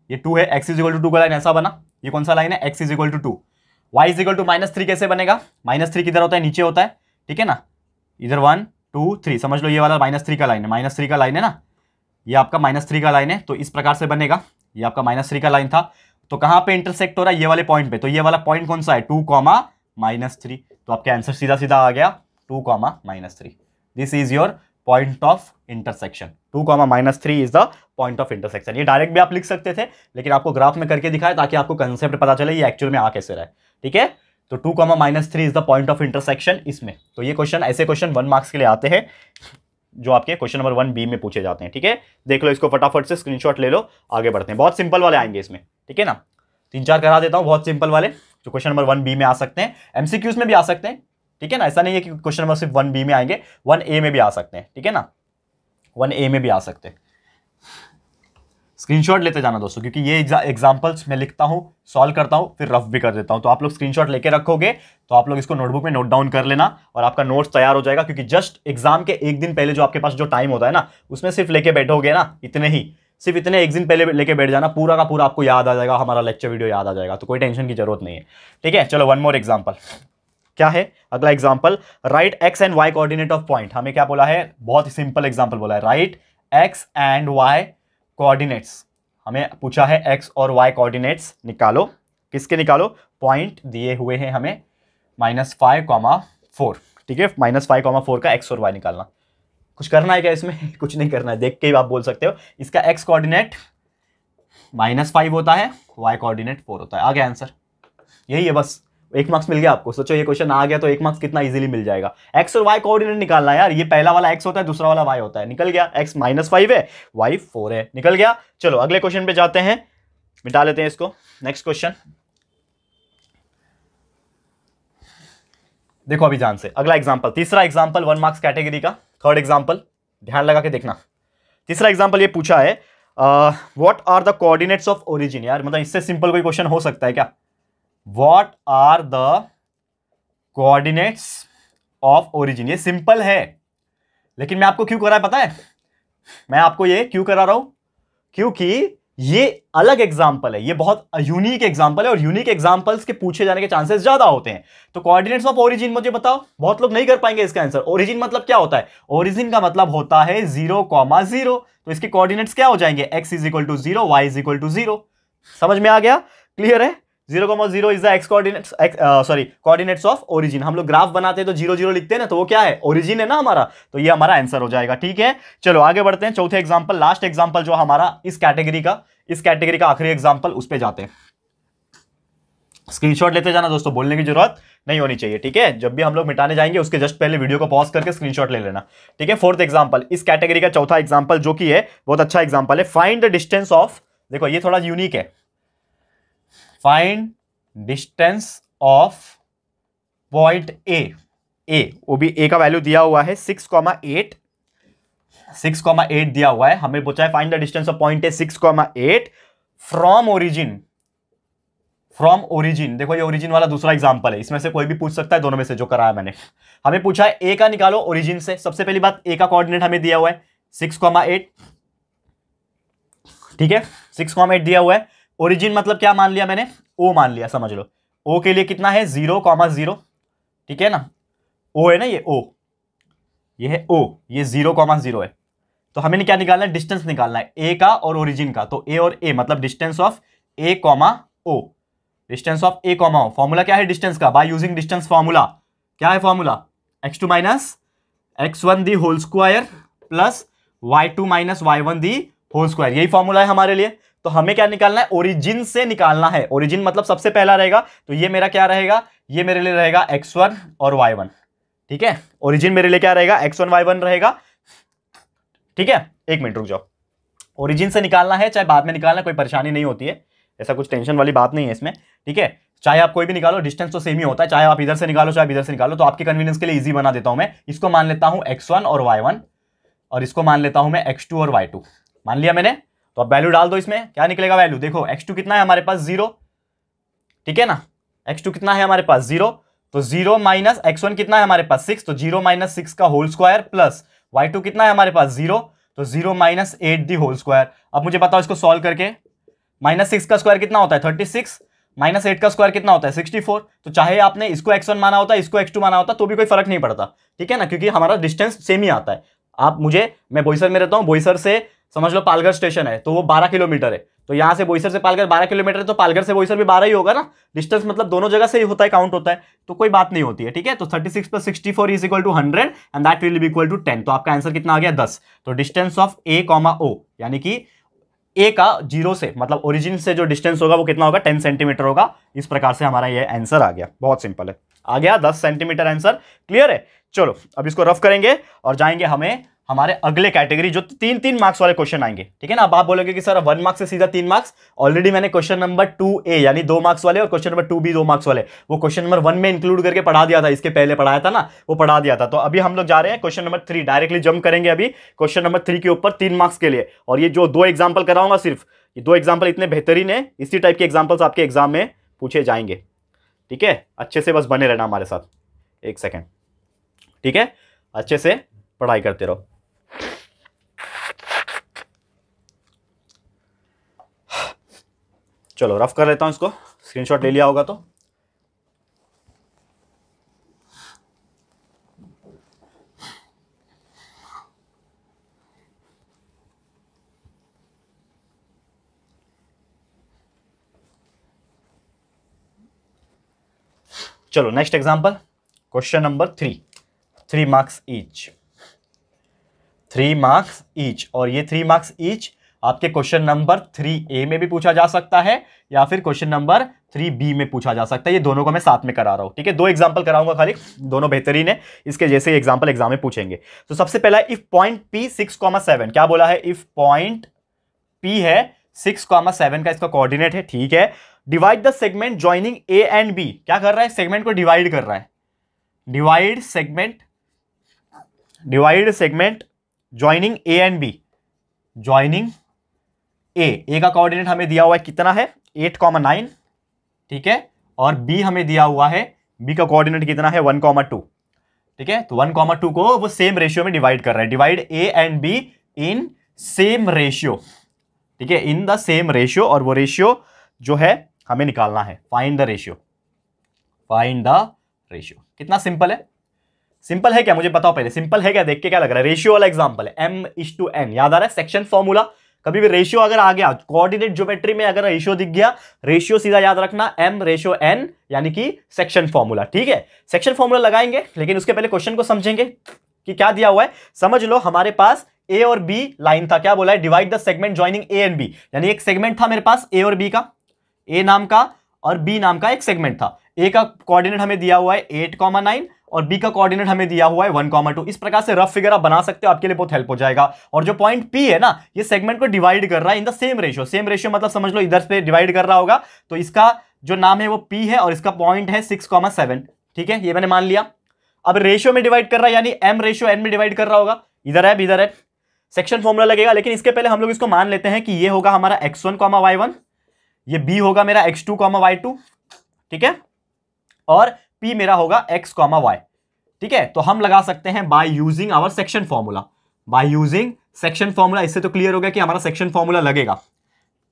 ये 2 है, x इज इक्वल टू 2 का लाइन ऐसा बना। ये कौन सा लाइन है? x is equal to 2। y is equal to -3 कैसे बनेगा? -3 किधर होता है? नीचे होता है। ठीक है ना, इधर 1 2 3 समझ लो, ये वाला -3 का लाइन है, -3 का लाइन है ना, ये आपका -3 का लाइन है। तो इस प्रकार से बनेगा, ये आपका -3 का लाइन था। तो कहां पे इंटरसेक्ट हो रहा है? ये वाले पॉइंट पे। तो ये वाला पॉइंट कौन सा है? 2, -3। तो आपका आंसर सीधा सीधा आ गया 2, -3। This is your point of intersection. 2, -3 is the point of intersection. ये डायरेक्ट भी आप लिख सकते थे, लेकिन आपको ग्राफ में करके दिखाया ताकि आपको कंसेप्ट पता चले ये एक्चुअल में आ कैसे रहा है। ठीक है, तो 2, -3 is the point of intersection इसमें। तो ये क्वेश्चन, ऐसे क्वेश्चन 1 मार्क्स के लिए आते हैं जो आपके क्वेश्चन नंबर 1B में पूछे जाते हैं। ठीक है, देख लो इसको फटाफट से, स्क्रीनशॉट ले लो, आगे बढ़ते हैं। बहुत सिंपल वाले आएंगे इसमें। ठीक है ना, 3-4 करा देता हूं बहुत सिंपल वाले जो क्वेश्चन नंबर 1B में आ सकते हैं, MCQs में भी आ सकते हैं। ठीक है ना, ऐसा नहीं है कि क्वेश्चन नंबर सिर्फ 1B में आएंगे, 1A में भी आ सकते हैं। ठीक है ना, 1A में भी आ सकते हैं। स्क्रीनशॉट लेते जाना दोस्तों, क्योंकि ये एग्जांपल्स मैं लिखता हूं, सॉल्व करता हूं, फिर रफ भी कर देता हूं। तो आप लोग स्क्रीनशॉट लेके रखोगे तो आप लोग इसको नोटबुक में नोट डाउन कर लेना और आपका नोट्स तैयार हो जाएगा। क्योंकि जस्ट एग्जाम के एक दिन पहले जो आपके पास जो टाइम होता है ना, उसमें सिर्फ लेके बैठोगे ना, इतने ही, सिर्फ इतने एक दिन पहले लेके बैठ जाना, पूरा का पूरा आपको याद आ जाएगा, हमारा लेक्चर वीडियो याद आ जाएगा। तो कोई टेंशन की जरूरत नहीं है। ठीक है, चलो 1 मोर एग्जाम्पल। क्या है अगला example? Right x and y coordinate of point. हमें क्या बोला है? बहुत ही सिंपल एग्जाम्पल बोला है, right x and y coordinates. हमें पूछा है x और y कोऑर्डिनेट्स निकालो। किसके निकालो? पॉइंट दिए हुए हैं हमें -5, 4। ठीक है, -5, 4 का x और y निकालना। कुछ करना है क्या इसमें? कुछ नहीं करना है, देख के ही आप बोल सकते हो। इसका x कोऑर्डिनेट -5 होता है, y कोऑर्डिनेट 4 होता है। आ गया आंसर, यही है बस। 1 मार्क्स मिल गया आपको। सोचो ये क्वेश्चन आ गया तो 1 मार्क्स कितना इजीली मिल जाएगा। x और y कोऑर्डिनेट निकालना है यार। ये पहला वाला x होता है, दूसरा वाला y होता है। निकल गया, x -5 है, y 4 है, निकल गया। चलो अगले क्वेश्चन पे जाते हैं, मिटा लेते हैं इसको। नेक्स्ट क्वेश्चन देखो अभी ध्यान से। अगला एग्जांपल, तीसरा एग्जांपल 1 मार्क्स कैटेगरी का, थर्ड एग्जांपल, ध्यान लगा के देखना। तीसरा एग्जांपल ये पूछा है, what are the coordinates of origin. यार मतलब इससे सिंपल कोई क्वेश्चन हो सकता है क्या? What are the coordinates of origin? ये सिंपल है, लेकिन मैं आपको क्यों करा है पता है? मैं आपको ये क्यों करा रहा हूं? क्योंकि ये अलग एग्जाम्पल है, ये बहुत यूनिक एग्जाम्पल है और यूनिक एग्जाम्पल्स के पूछे जाने के चांसेस ज्यादा होते हैं। तो कोऑर्डिनेट्स ऑफ ओरिजिन मुझे बताओ, बहुत लोग नहीं कर पाएंगे इसका आंसर। ओरिजिन मतलब क्या होता है? ओरिजिन का मतलब होता है 0,0। तो इसके कोऑर्डिनेट्स क्या हो जाएंगे? x is equal to 0, y is equal to 0। समझ में आ गया? क्लियर है? 0,0 is the x coordinates, sorry coordinates of origin. हम लोग ग्राफ बनाते हैं तो 0 0 लिखते हैं ना, तो वो क्या है? ओरिजिन है ना हमारा। तो ये हमारा आंसर हो जाएगा। ठीक है, चलो आगे बढ़ते हैं। चौथे एग्जांपल, लास्ट एग्जांपल जो हमारा इस कैटेगरी का आखिरी एग्जांपल, उस पे जाते हैं। स्क्रीनशॉट लेते जाना दोस्तों, बोलने की जरूरत नहीं होनी चाहिए। ठीक है, जब भी हम लोग मिटाने जाएंगे उसके जस्ट पहले वीडियो को पॉज करके स्क्रीनशॉट ले लेना। ठीक है, फोर्थ एग्जांपल, इस कैटेगरी का चौथा एग्जांपल जो कि है बहुत अच्छा एग्जांपल है। फाइंड द डिस्टेंस ऑफ, देखो ये थोड़ा यूनिक है। Find distance of point A, वो भी ए का वैल्यू दिया हुआ है 6,8 दिया हुआ है। हमें पूछा है find the distance of point A 6,8 from origin. देखो ये ओरिजिन वाला दूसरा एग्जांपल है, इसमें से कोई भी पूछ सकता है दोनों में से जो कराया मैंने। हमें पूछा है ए का निकालो ओरिजिन से। सबसे पहली बात, ए का कोऑर्डिनेट हमें दिया हुआ है 6,8। ठीक है, 6,8 दिया हुआ है। ओरिजिन मतलब क्या मान लिया मैंने? ओ मान लिया, समझ लो। ओ के लिए कितना है? 0,0। ठीक है ना, ओ है ना, ये ओ, ये है ओ, ये 0,0 है। तो हमें क्या निकालना है? डिस्टेंस निकालना है ए का और ओरिजिन का। तो ए और ए मतलब distance of A comma O, distance of A comma O. Formula क्या है डिस्टेंस का? By using distance formula. क्या है formula? x2 minus x1 the whole square plus y2 minus y1 the whole square, यही फॉर्मूला है हमारे लिए। तो हमें क्या निकालना है? ओरिजिन से निकालना है। ओरिजिन मतलब सबसे पहला रहेगा, तो ये मेरा क्या रहेगा? ये मेरे लिए रहेगा x1 और y1। ठीक है, ओरिजिन मेरे लिए क्या रहेगा? x1 y1 रहेगा। ठीक है, एक मिनट रुक जाओ। ओरिजिन से निकालना है, चाहे बाद में निकालना, कोई परेशानी नहीं होती है, ऐसा कुछ टेंशन वाली बात नहीं है इसमें। ठीक है, चाहे आप कोई भी निकालो, डिस्टेंस तो सेम ही होता है, चाहे आप इधर से निकालो चाहे इधर से निकालो। तो आपके कन्वीनियंस के लिए इजी बना देता हूं मैं। इसको मान लेता हूं x1 और y1 और इसको मान लेता हूं मैं x2 और y2। मान लिया मैंने। तो अब वैल्यू डाल दो इसमें, क्या निकलेगा वैल्यू? देखो x2 कितना है हमारे पास? 0। ठीक है ना, x2 कितना है हमारे पास? 0। तो 0 माइनस x1 कितना है हमारे पास? 6। तो 0 माइनस 6 का होल स्क्वायर प्लस y2 कितना है हमारे पास? 0। तो 0 माइनस 8 दी होल स्क्वायर। अब मुझे बताओ इसको सॉल्व करके, माइनस 6 का स्क्वायर कितना होता है? 36। माइनस 8 का स्क्वायर कितना होता है? 64। तो चाहे आपने इसको x1 माना होता, इसको x2 माना होता, तो भी कोई फर्क नहीं पड़ता। ठीक है ना, क्योंकि हमारा डिस्टेंस सेम ही आता है। मैं बोईसर में रहता हूं, बोईसर से समझ लो पालघर स्टेशन है, तो वो 12 किलोमीटर है। तो यहां से बोईसर से पालघर 12 किलोमीटर है, तो पालघर से बोईसर भी 12 ही होगा ना। डिस्टेंस मतलब दोनों जगह से ही होता है, काउंट होता है, तो कोई बात नहीं होती है। ठीक है, तो 36 + 64 is equal to 100 and that will be equal to 10। तो आपका आंसर कितना आ गया? 10। तो distance of A comma O, यानी कि ए का 0 से मतलब ओरिजिन से जो डिस्टेंस होगा वो कितना होगा? 10 सेंटीमीटर होगा। इस प्रकार से हमारा ये आंसर आ गया। बहुत सिंपल है, आ गया 10 सेंटीमीटर आंसर। क्लियर है? चलो अब इसको रफ करेंगे और जाएंगे हमें हमारे अगले कैटेगरी, जो 3-3 मार्क्स वाले क्वेश्चन आएंगे। ठीक है ना, अब आप बोलोगे कि सर 1 मार्क्स से सीधा 3 मार्क्स। ऑलरेडी मैंने क्वेश्चन नंबर 2A यानी 2 मार्क्स वाले और क्वेश्चन नंबर 2B 2 मार्क्स वाले, वो क्वेश्चन नंबर 1 में इंक्लूड करके पढ़ा दिया था। इसके पहले पढ़ाया था ना, वो पढ़ा दिया था। तो अभी हम लोग जा रहे हैं क्वेश्चन नंबर 3, डायरेक्टली जंप करेंगे अभी क्वेश्चन नंबर 3 के ऊपर 3 मार्क्स के लिए। और ये जो 2 एग्जाम्पल कराऊंगा, सिर्फ ये 2 एग्जाम्पल इतने बेहतरीन है, इसी टाइप के एग्जाम्पल्स आपके एग्जाम में पूछे जाएंगे। ठीक है, अच्छे से बस बने रहना हमारे साथ। एक सेकेंड, ठीक है, अच्छे से पढ़ाई करते रहो। चलो रफ कर लेता हूं इसको, स्क्रीनशॉट ले लिया होगा तो। चलो next example, question number 3 marks each, 3 marks each. और ये 3 मार्क्स ईच आपके क्वेश्चन नंबर 3A में भी पूछा जा सकता है या फिर क्वेश्चन नंबर 3B में पूछा जा सकता है। ये दोनों को मैं साथ में करा रहा हूं। ठीक है, 2 एग्जांपल कराऊंगा खाली, दोनों बेहतरीन है, इसके जैसे एग्जांपल एग्जाम में पूछेंगे। तो सबसे पहला है, इफ पॉइंट P 6,7, क्या बोला है? इफ पॉइंट P है 6,7 का इसका कोऑर्डिनेट है। ठीक है, divide the segment joining A and B। क्या कर रहा है? सेगमेंट को डिवाइड कर रहा है। Divide segment joining A and B। Joining A का कोऑर्डिनेट हमें दिया हुआ है कितना है? 8,9। ठीक है, और B हमें दिया हुआ है, B का कोऑर्डिनेट कितना है? 1,2। ठीक है, तो 1,2 को वो सेम रेशियो में डिवाइड कर रहा है। Divide A and B in same ratio. ठीक है, इन द सेम रेशियो, और वो रेशियो जो है हमें निकालना है, find the ratio, find the ratio. कितना सिंपल है, सिंपल है क्या मुझे बताओ पहले, सिंपल है क्या, देख के क्या लग रहा है, रेशियो वाला एग्जांपल है, m/n, याद आ रहा है सेक्शन फॉर्मूला, कभी भी रेशियो अगर आ गया कोऑर्डिनेट ज्योमेट्री में, अगर रेशियो दिख गया, रेशियो सीधा याद रखना m/n, यानी कि सेक्शन फॉर्मूला। ठीक है, सेक्शन फॉर्मूला लगाएंगे, लेकिन उसके पहले क्वेश्चन को समझेंगे कि क्या दिया हुआ है। समझ लो, हमारे पास ए और बी लाइन था, क्या बोला है, divide the segment joining A and B, यानी एक सेगमेंट था मेरे पास ए और बी का, ए नाम का और बी नाम का एक सेगमेंट था। ए का कोऑर्डिनेट हमें दिया हुआ है 8,9 और बी का कोऑर्डिनेट हमें दिया हुआ है 1,2। इस प्रकार से रफ फिगर आप बना सकते हो, आपके लिए बहुत हेल्प हो जाएगा। और जो पॉइंट पी है ना, ये सेगमेंट को डिवाइड कर रहा है in the same ratio, same ratio मतलब समझ लो इधर से डिवाइड कर रहा होगा, तो इसका जो नाम है वो पी है और इसका पॉइंट है 6,7। ठीक है, ये मैंने मान लिया। अब रेशियो में डिवाइड कर रहा है, यानी m/n में डिवाइड कर रहा होगा, इधर है इधर है, सेक्शन फॉर्मूला लगेगा। लेकिन इसके पहले हम लोग इसको मान लेते हैं कि ये होगा हमारा x1, y1, ये b होगा मेरा x2, y2, ठीक है, और p मेरा होगा x, y। ठीक है, तो हम लगा सकते हैं by using our section formula, by using section formula. इससे तो क्लियर हो गया कि हमारा सेक्शन फॉर्मूला लगेगा।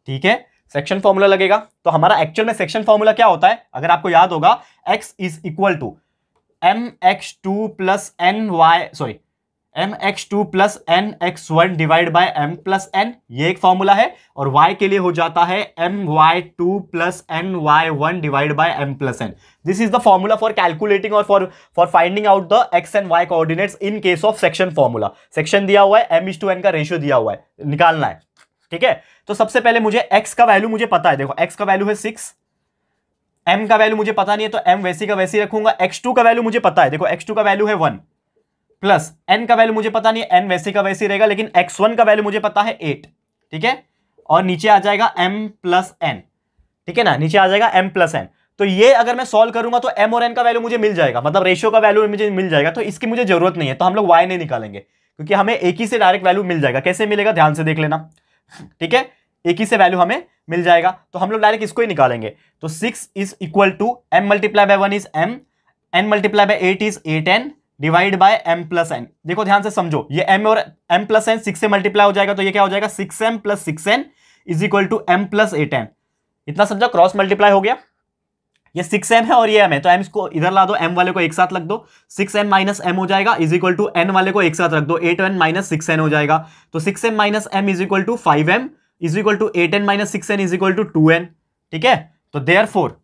ठीक है, सेक्शन फॉर्मूला लगेगा, तो हमारा एक्चुअल में सेक्शन फॉर्मूला क्या होता है, अगर आपको याद होगा, x is equal to mx2 plus nx1 divide by m plus n, ये एक फॉर्मूला है। और y के लिए हो जाता है my2 plus ny1 divide by m plus n। This is the formula for calculating और for finding out the x and y coordinates in case of section formula. Section दिया हुआ है, m/n का रेशियो दिया हुआ है, निकालना है। ठीक है, तो सबसे पहले मुझे x का वैल्यू मुझे पता है, देखो x का वैल्यू है 6, m का वैल्यू मुझे पता नहीं है, तो m वैसी का वैसी रखूंगा। x2 का वैल्यू मुझे पता है, देखो x2 का वैल्यू है 1, प्लस n का वैल्यू मुझे पता नहीं है, n वैसी का वैसी रहेगा, लेकिन x1 का वैल्यू मुझे पता है 8। ठीक है, और नीचे आ जाएगा m प्लस n। ठीक है ना, नीचे आ जाएगा m प्लस n। तो ये अगर मैं सॉल्व करूंगा तो m और n का वैल्यू मुझे मिल जाएगा, मतलब रेशियो का वैल्यू मुझे मिल जाएगा, तो इसकी मुझे जरूरत नहीं है, तो हम लोग y नहीं निकालेंगे, क्योंकि हमें एक ही से डायरेक्ट वैल्यू मिल जाएगा। कैसे मिलेगा, ध्यान से देख लेना। ठीक है, एक ही से वैल्यू हमें मिल जाएगा, तो हम लोग डायरेक्ट इसको ही निकालेंगे। तो 6 is equal to m multiply by 1 is m, n multiply by 8 is 8n divide by m plus n। देखो ध्यान से समझो, ये m और m प्लस n 6 से मल्टीप्लाई हो जाएगा, तो ये क्या हो जाएगा, 6m plus 6n is equal to m plus 8n। इतना समझो, क्रॉस मल्टीप्लाई हो गया, ये 6m है और ये m है, तो m को इधर ला दो, m वाले को एक साथ रख दो, 6m माइनस m हो जाएगा इज इक्वल टू n वाले को एक साथ रख दो, 8n माइनस 6n हो जाएगा, तो 6m minus m is equal to 5m is equal to 8n minus 6n is equal to 2n। ठीक है, तो therefore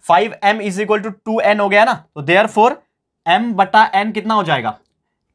5m is equal to 2n हो गया ना, तो देयरफॉर m बटा n कितना हो जाएगा,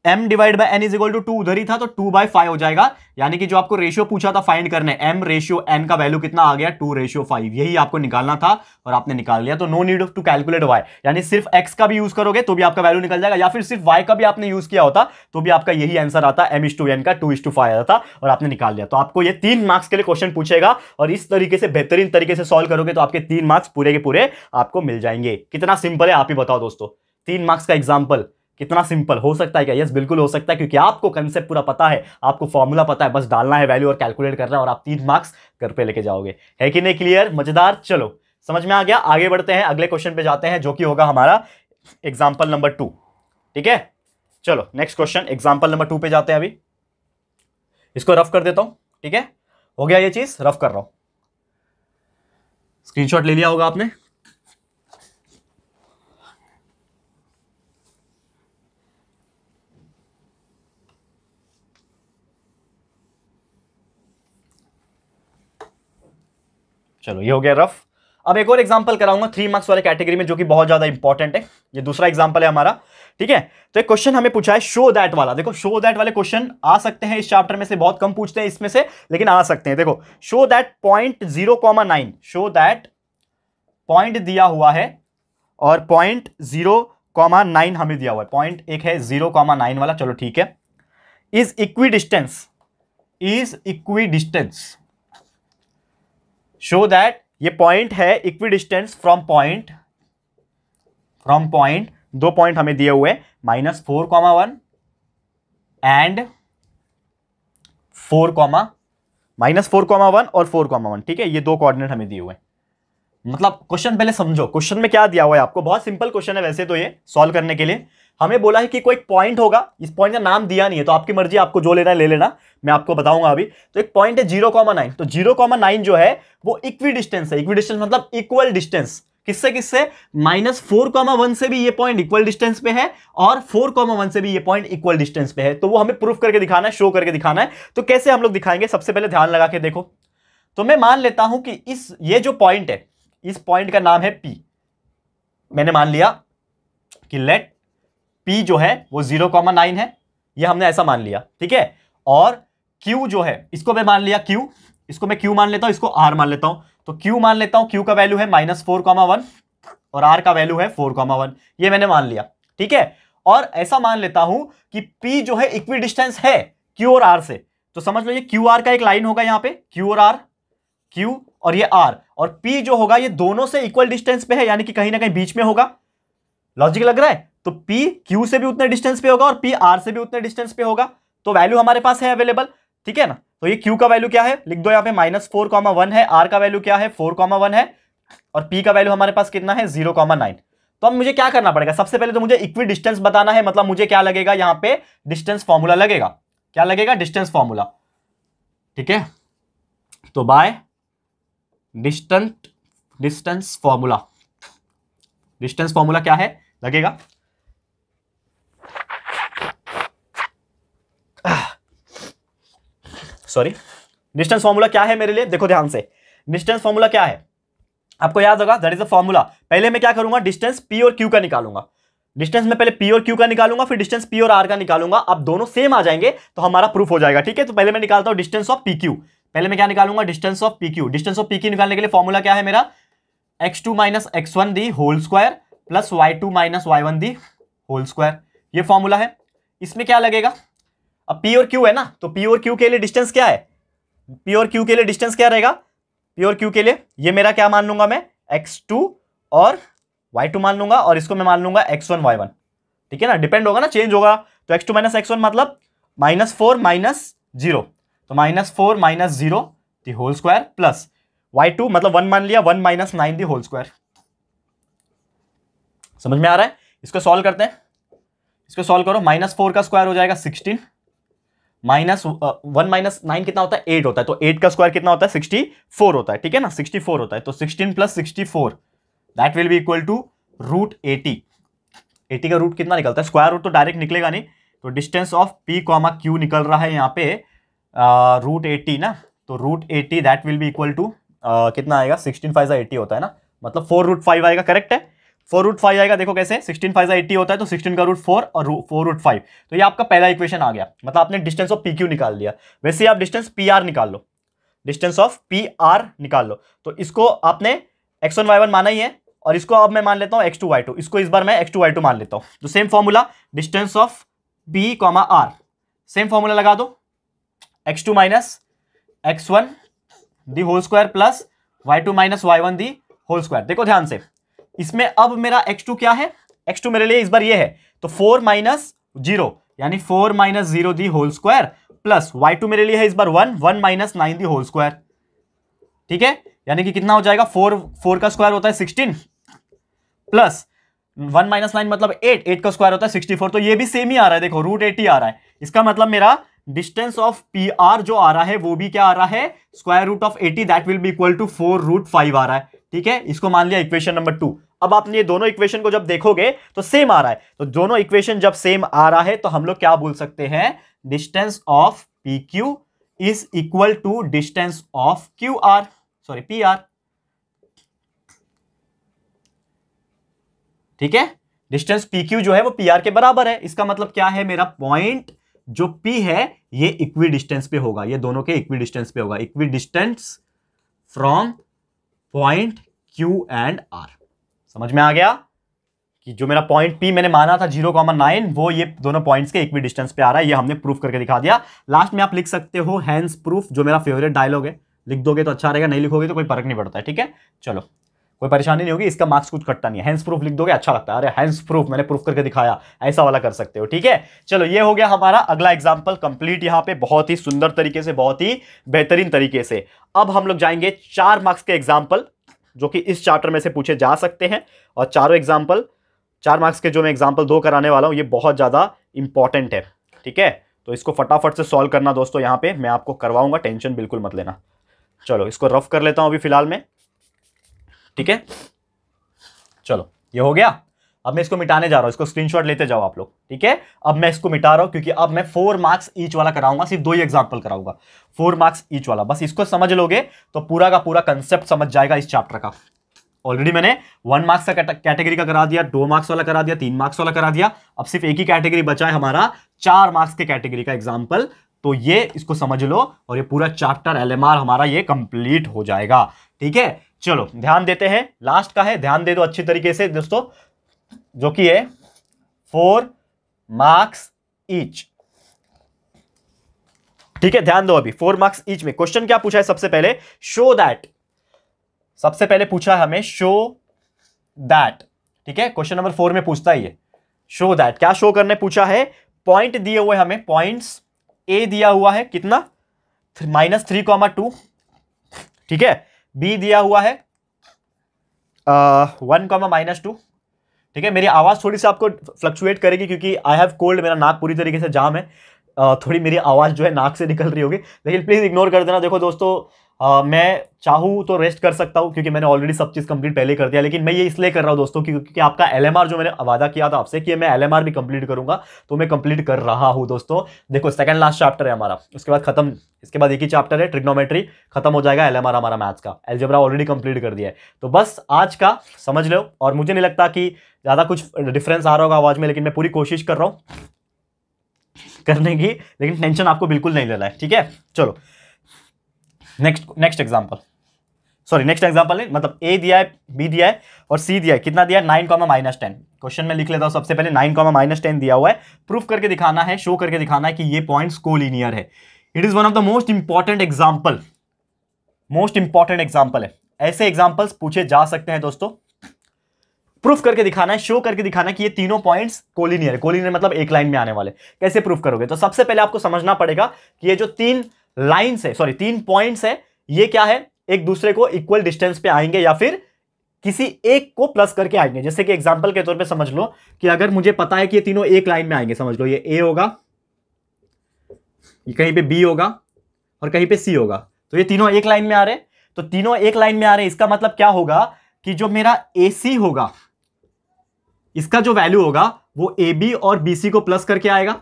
m divide by n is equal to 2 उधर ही था, तो 2/5 हो जाएगा। यानी कि जो आपको रेशियो पूछा था फाइंड करने, m रेशियो n का वैल्यू कितना आ गया, 2/5, यही आपको निकालना था और आपने निकाल लिया। तो no need to calculate y, यानी सिर्फ x का भी यूज करोगे तो भी आपका वैल्यू निकल जाएगा, या फिर सिर्फ y का भी आपने यूज किया होता तो भी आपका यही आंसर आता, m/n का 2/5 आता और आपने निकाल लिया। तो आपको ये 3 मार्क्स के लिए क्वेश्चन पूछेगा और इस तरीके से बेहतरीन तरीके से सॉल्व करोगे तो आपके 3 मार्क्स पूरे के पूरे आपको मिल जाएंगे। कितना सिंपल है आप ही बताओ दोस्तों, 3 मार्क्स का एग्जाम्पल कितना सिंपल हो सकता है क्या? यस, बिल्कुल हो सकता है, क्योंकि आपको कंसेप्ट पूरा पता है, आपको फॉर्मूला पता है, बस डालना है वैल्यू और कैलकुलेट करना है और आप 3 मार्क्स घर पे लेके जाओगे। है कि नहीं क्लियर, मजेदार? चलो समझ में आ गया, आगे बढ़ते हैं, अगले क्वेश्चन पे जाते हैं जो कि होगा हमारा एग्जाम्पल नंबर 2। ठीक है, चलो नेक्स्ट क्वेश्चन एग्जाम्पल नंबर 2 पे जाते हैं। अभी इसको रफ कर देता हूं। ठीक है, हो गया ये चीज, रफ कर रहा हूं, स्क्रीनशॉट ले लिया होगा आपने। चलो ये हो गया रफ। अब एक और एग्जांपल कराऊंगा 3 मार्क्स वाले कैटेगरी में, जो कि बहुत ज्यादा इंपॉर्टेंट है। ये दूसरा एग्जांपल है हमारा। ठीक है, तो एक क्वेश्चन हमें पूछा है शो दैट वाला। देखो शो दैट वाले क्वेश्चन आ सकते हैं इस चैप्टर में से, बहुत कम पूछते हैं इसमें से, लेकिन आ सकते हैं। देखो show that point 0,9, show that point दिया हुआ है और पॉइंट 0,9 हमें दिया हुआ है। पॉइंट एक है 0,9 वाला, चलो ठीक है। इज इक्विडिस्टेंस, शो दैट ये पॉइंट है इक्विडिस्टेंस फ्रॉम पॉइंट, दो पॉइंट हमें दिए हुए -4,1 एंड -4,1 और 4,1। ठीक है, ये दो कोऑर्डिनेट हमें दिए हुए। मतलब क्वेश्चन पहले समझो, क्वेश्चन में क्या दिया हुआ है आपको। बहुत सिंपल क्वेश्चन है वैसे तो, ये सॉल्व करने के लिए हमें बोला है कि कोई पॉइंट होगा, इस पॉइंट का नाम दिया नहीं है तो आपकी मर्जी, आपको जो लेना है ले लेना, मैं आपको बताऊंगा अभी। तो एक पॉइंट है 0,9, तो 0,9 जो है वो इक्वी डिस्टेंस है। इक्वी डिस्टेंस मतलब इक्वल डिस्टेंस, किससे किससे, -4,1 से भी ये पॉइंट इक्वल डिस्टेंस पे है और 4,1 से भी ये पॉइंट इक्वल डिस्टेंस पे है। तो वो हमें प्रूफ करके दिखाना है, शो करके दिखाना है। तो कैसे हम लोग दिखाएंगे, सबसे पहले ध्यान लगा के देखो। तो मैं मान लेता हूं कि ये जो पॉइंट है, इस पॉइंट का नाम है P। मैंने मान लिया कि लेट P जो है वो 0,9 है, ये हमने ऐसा मान लिया, ठीक है। और Q जो है, इसको मैं मान लिया Q, इसको मैं Q मान लेता हूं, इसको R मान लेता हूं। तो Q मान लेता हूं, Q का वैल्यू है -4,1 और R का वैल्यू है 4,1, ये मैंने मान लिया, ठीक है। और ऐसा मान लेता हूं कि P जो है इक्वी डिस्टेंस है Q और R से। तो समझ लो ये QR का एक लाइन होगा यहां पे, Q और R, Q और ये R, और P जो होगा ये दोनों से इक्वल डिस्टेंस पे है, यानी कि कहीं ना कहीं बीच में होगा। लॉजिक लग रहा है। तो P Q से भी उतने डिस्टेंस पे होगा और P R से भी उतने डिस्टेंस पे होगा। तो वैल्यू हमारे पास है अवेलेबल, ठीक है ना। तो ये Q का वैल्यू क्या है, लिख दो यहां पे -4,1 है, R का वैल्यू क्या है 4,1 है, और P का वैल्यू हमारे पास कितना है 0,9। तो अब मुझे क्या करना पड़ेगा, सबसे पहले तो मुझे इक्वी डिस्टेंस बताना है, मतलब मुझे क्या लगेगा यहां पे, डिस्टेंस फॉर्मूला लगेगा। क्या लगेगा, डिस्टेंस फॉर्मूला, ठीक है। तो by distance formula, distance formula क्या है लगेगा, सॉरी, डिस्टेंस फॉर्मूला क्या है मेरे लिए, देखो ध्यान से। डिस्टेंस फॉर्मूला क्या है आपको याद होगा, दैट इज अ फॉर्मूला। पहले मैं क्या करूंगा, डिस्टेंस P और Q का निकालूंगा। डिस्टेंस में पहले P और Q का निकालूंगा, फिर डिस्टेंस P और R का निकालूंगा। अब दोनों सेम आ जाएंगे तो हमारा प्रूफ हो जाएगा, ठीक है। तो पहले मैं निकालता हूं डिस्टेंस ऑफ PQ। पहले मैं क्या निकालूंगा, distance of PQ। Distance of PQ निकालने के लिए फॉर्मूला क्या है मेरा, x2 - x1 the whole square plus y2 - y1 the whole square, ये फॉर्मूला है। इसमें क्या लगेगा, अब P और Q है ना, तो P और Q के लिए डिस्टेंस क्या है, P और Q के लिए डिस्टेंस क्या रहेगा, P और Q के लिए ये मेरा क्या मान लूंगा मैं, x2 और y2 मान लूंगा, और इसको मैं मान लूंगा x1 y1, ठीक है ना। डिपेंड होगा ना, चेंज होगा। तो x2 - x1 मतलब -4 - 0, तो -4 - 0 दी होल स्क्वायर प्लस y2 मतलब 1 मान लिया, 1 - 9 दी होल स्क्वायर। समझ में आ रहा है। इसको सॉल्व करते हैं, इसको सॉल्व करो। -4 का स्क्वायर हो जाएगा 16, -1 - 9 कितना होता है, 8 होता है। तो 8 का स्क्वायर कितना होता है, 64 होता है, ठीक है ना, 64 होता है। तो 16 + 64 that will be equal to √80। 80 का रूट कितना निकलता है, स्क्वायर रूट तो डायरेक्ट निकलेगा नहीं। तो डिस्टेंस ऑफ P, Q निकल रहा है यहाँ पे √80 ना, तो √80 that will be equal to कितना आएगा, 16 5 80 होता है ना, मतलब 4√5 आएगा, करेक्ट है। 4√5 आएगा, देखो कैसे, 16 5 80 होता है, तो 16 का रूट 4 और 4√5। तो ये आपका पहला इक्वेशन आ गया, मतलब आपने डिस्टेंस ऑफ PQ निकाल दिया। वैसे आप डिस्टेंस PR निकाल लो, डिस्टेंस ऑफ PR निकाल लो। तो इसको आपने x1 y1 माना ही है, और इसको अब मैं मान लेता हूं x2 y2, इसको इस बार मैं x2 y2 मान लेता हूं। तो same formula, distance of P, R, same formula लगा दो, x2 - x1 the whole square plus y2 - y1 the whole square. देखो ध्यान से, इसमें अब मेरा x2 क्या है, x2 मेरे लिए इस बार ये है, तो 4 - 0 यानी 4 - 0 दी होल स्क्वायर प्लस y2 मेरे लिए है इस बार 1 - 9 दी होल स्क्वायर, ठीक है। यानी कि कितना हो जाएगा, 4 का स्क्वायर होता है 16 प्लस 1 - 9 मतलब 8 का स्क्वायर होता है 64। तो ये भी सेम ही आ रहा है, देखो √80 आ रहा है। इसका मतलब मेरा डिस्टेंस ऑफ PR जो आ रहा है वो भी क्या आ रहा है, square root of 80 that will be equal to 4√5 आ रहा है, ठीक है। इसको मान लिया इक्वेशन नंबर 2। अब आपने ये दोनों इक्वेशन को जब देखोगे तो सेम आ रहा है, तो दोनों इक्वेशन जब सेम आ रहा है तो हम लोग क्या बोल सकते हैं, distance of PQ is equal to distance of PR, ठीक है। डिस्टेंस PQ जो है वो PR के बराबर है। इसका मतलब क्या है, मेरा पॉइंट जो P है ये इक्वी डिस्टेंस पे होगा, ये दोनों के इक्वी डिस्टेंस पे होगा, equi distance from point Q and R। समझ में आ गया कि जो मेरा पॉइंट P मैंने माना था 0,9 वो ये दोनों पॉइंट्स के इक्वी डिस्टेंस पे आ रहा है, ये हमने प्रूफ करके दिखा दिया। लास्ट में आप लिख सकते हो हैंस प्रूफ, जो मेरा फेवरेट डायलॉग है, लिख दोगे तो अच्छा रहेगा, नहीं लिखोगे तो कोई फर्क नहीं पड़ता है, ठीक है। चलो कोई परेशानी नहीं होगी, इसका मार्क्स कुछ कटता नहीं है। हैंस प्रूफ लिख दोगे अच्छा लगता है, अरे हैंस प्रूफ मैंने प्रूफ करके दिखाया, ऐसा वाला कर सकते हो, ठीक है। चलो ये हो गया हमारा अगला एग्जांपल कंप्लीट, यहां पे बहुत ही सुंदर तरीके से, बहुत ही बेहतरीन तरीके से। अब हम लोग जाएंगे 4 मार्क्स के एग्जांपल, जो कि इस चैप्टर में से पूछे जा सकते हैं, और चारों एग्जाम्पल 4 मार्क्स के जो मैं एग्जाम्पल 2 कराने वाला हूं ये बहुत ज़्यादा इंपॉर्टेंट है। ठीक है, तो इसको फटाफट से सॉल्व करना दोस्तों, यहाँ पे मैं आपको करवाऊंगा, टेंशन बिल्कुल मत लेना। चलो इसको रफ कर लेता हूं अभी फिलहाल में। ठीक है, चलो ये हो गया। अब मैं इसको मिटाने जा रहा हूं, इसको स्क्रीनशॉट लेते जाओ आप लोग। ठीक है, अब मैं इसको मिटा रहा हूं क्योंकि अब मैं 4 मार्क्स ईच वाला कराऊंगा, सिर्फ 2 ही एग्जाम्पल कराऊंगा, 4 मार्क्स ईच वाला। बस इसको समझ लोगे तो पूरा का पूरा कंसेप्ट समझ जाएगा इस चैप्टर का। ऑलरेडी मैंने 1 मार्क्स का कैटेगरी का करा दिया, 2 मार्क्स वाला करा दिया, 3 मार्क्स वाला करा दिया। अब सिर्फ एक ही कैटेगरी बचा है हमारा 4 मार्क्स के कैटेगरी का एग्जाम्पल। तो ये इसको समझ लो और ये पूरा चैप्टर एलएमआर हमारा ये कंप्लीट हो जाएगा। ठीक है, चलो ध्यान देते हैं, लास्ट का है, ध्यान दे दो अच्छी तरीके से दोस्तों, जो कि है 4 मार्क्स ईच। ठीक है, ध्यान दो अभी 4 मार्क्स ईच में क्वेश्चन क्या पूछा है सबसे पहले, शो दैट। सबसे पहले पूछा है हमें शो दैट। ठीक है, क्वेश्चन नंबर 4 में पूछता है ये शो दैट। क्या शो करने पूछा है, पॉइंट दिए हुए हमें, पॉइंट्स ए दिया हुआ है कितना -3,2। ठीक है, बी दिया हुआ है 1,-2। ठीक है, मेरी आवाज थोड़ी सी आपको फ्लक्चुएट करेगी क्योंकि आई हैव कोल्ड, मेरा नाक पूरी तरीके से जाम है, थोड़ी मेरी आवाज जो है नाक से निकल रही होगी, लेकिन प्लीज इग्नोर कर देना। देखो दोस्तों, मैं चाहूँ तो रेस्ट कर सकता हूँ क्योंकि मैंने ऑलरेडी सब चीज कंप्लीट पहले कर दिया, लेकिन मैं ये इसलिए कर रहा हूँ दोस्तों क्योंकि आपका एलएमआर जो मैंने वादा किया था आपसे कि मैं एलएमआर भी कंप्लीट करूंगा, तो मैं कंप्लीट कर रहा हूँ दोस्तों। देखो सेकंड लास्ट चैप्टर है हमारा, उसके बाद खत्म, इसके बाद एक ही चैप्टर है ट्रिग्नोमेट्री, खत्म हो जाएगा एलएमआर हमारा मैथ्स का। अलजेब्रा ऑलरेडी कंप्लीट कर दिया है, तो बस आज का समझ लो। और मुझे नहीं लगता कि ज्यादा कुछ डिफरेंस आ रहा होगा आवाज में, लेकिन मैं पूरी कोशिश कर रहा हूँ करने की, लेकिन टेंशन आपको बिल्कुल नहीं लेना है। ठीक है, चलो next example, sorry next example नहीं, मतलब ए दिया है, बी दिया है और सी दिया है, कितना दिया है 9,-10। क्वेश्चन में लिख लेता हूं सबसे पहले 9,-10 दिया हुआ है, प्रूफ करके दिखाना है, शो करके दिखाना है कि ये पॉइंट्स कोलिनियर है। It is one of the most important example, most important example है। ऐसे एग्जांपल्स पूछे जा सकते हैं दोस्तों। प्रूफ करके दिखाना है, शो करके दिखाना है कि ये तीनों पॉइंट्स कोलिनियर है। कोलिनियर मतलब एक लाइन में आने वाले। कैसे प्रूफ करोगे, तो सबसे पहले आपको समझना पड़ेगा कि ये जो 3 लाइन्स है, सॉरी 3 पॉइंट्स है, ये क्या है, एक दूसरे को इक्वल डिस्टेंस पे आएंगे या फिर किसी एक को प्लस करके आएंगे। जैसे कि एग्जांपल के तौर पे समझ लो कि अगर मुझे पता है कि ये तीनों एक लाइन में आएंगे, समझ लो ये ए होगा, ये कहीं पे बी होगा और कहीं पे सी होगा, तो ये तीनों एक लाइन में आ रहे हैं। तो तीनों एक लाइन में आ रहे हैं, इसका मतलब क्या होगा कि जो मेरा ए सी होगा, इसका जो वैल्यू होगा वो ए बी और बी सी को प्लस करके आएगा।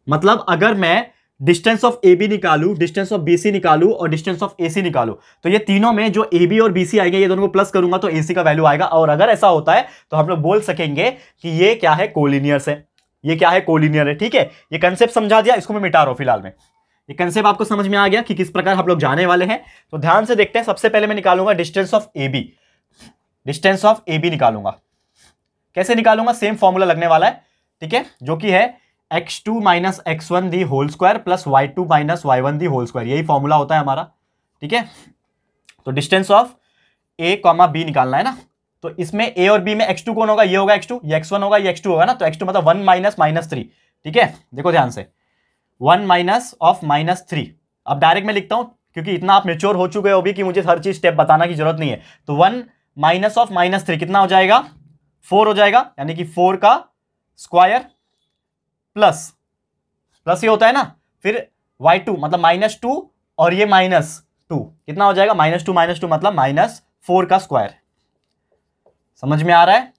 मतलब अगर मैं डिस्टेंस ऑफ ए बी निकालू, डिस्टेंस ऑफ बी सी निकालू और डिस्टेंस ऑफ ए सी निकालू, तो ये तीनों में जो ए बी और बी सी आएंगे, ये दोनों को प्लस करूंगा तो ए सी का वैल्यू आएगा। और अगर ऐसा होता है तो हम लोग बोल सकेंगे कि ये क्या है, कोलिनियर है। ये क्या है, कोलिनियर है। ठीक है, ये कंसेप्ट समझा दिया, इसको मैं मिटा रहा हूं फिलहाल में। ये कंसेप्ट आपको समझ में आ गया कि किस प्रकार हम लोग जाने वाले हैं, तो ध्यान से देखते हैं। सबसे पहले मैं निकालूंगा distance of A B, distance of A B निकालूंगा। कैसे निकालूंगा, सेम फॉर्मूला लगने वाला है। ठीक है, जो कि है x2 minus x1 the whole square plus y2 minus y1 the whole square, यही फॉर्मूला होता है हमारा। ठीक है, तो distance of a comma b निकालना है ना, तो इसमें a और b में x2 कौन होगा, ये होगा x2, ये x1 होगा, ये x2 होगा ना, तो x2 मतलब 1 माइनस -3। ठीक है, देखो ध्यान से, 1 माइनस ऑफ -3। अब डायरेक्ट मैं लिखता हूं क्योंकि इतना आप मेच्योर हो चुके हो भी कि मुझे हर चीज स्टेप बताना की जरूरत नहीं है। तो 1 माइनस ऑफ -3 कितना हो जाएगा, 4 हो जाएगा, यानी कि 4 का स्क्वायर प्लस ये होता है ना, फिर y2 मतलब -2 और ये -2 कितना हो जाएगा, -2 मतलब -4 का स्क्वायर। समझ में आ रहा है,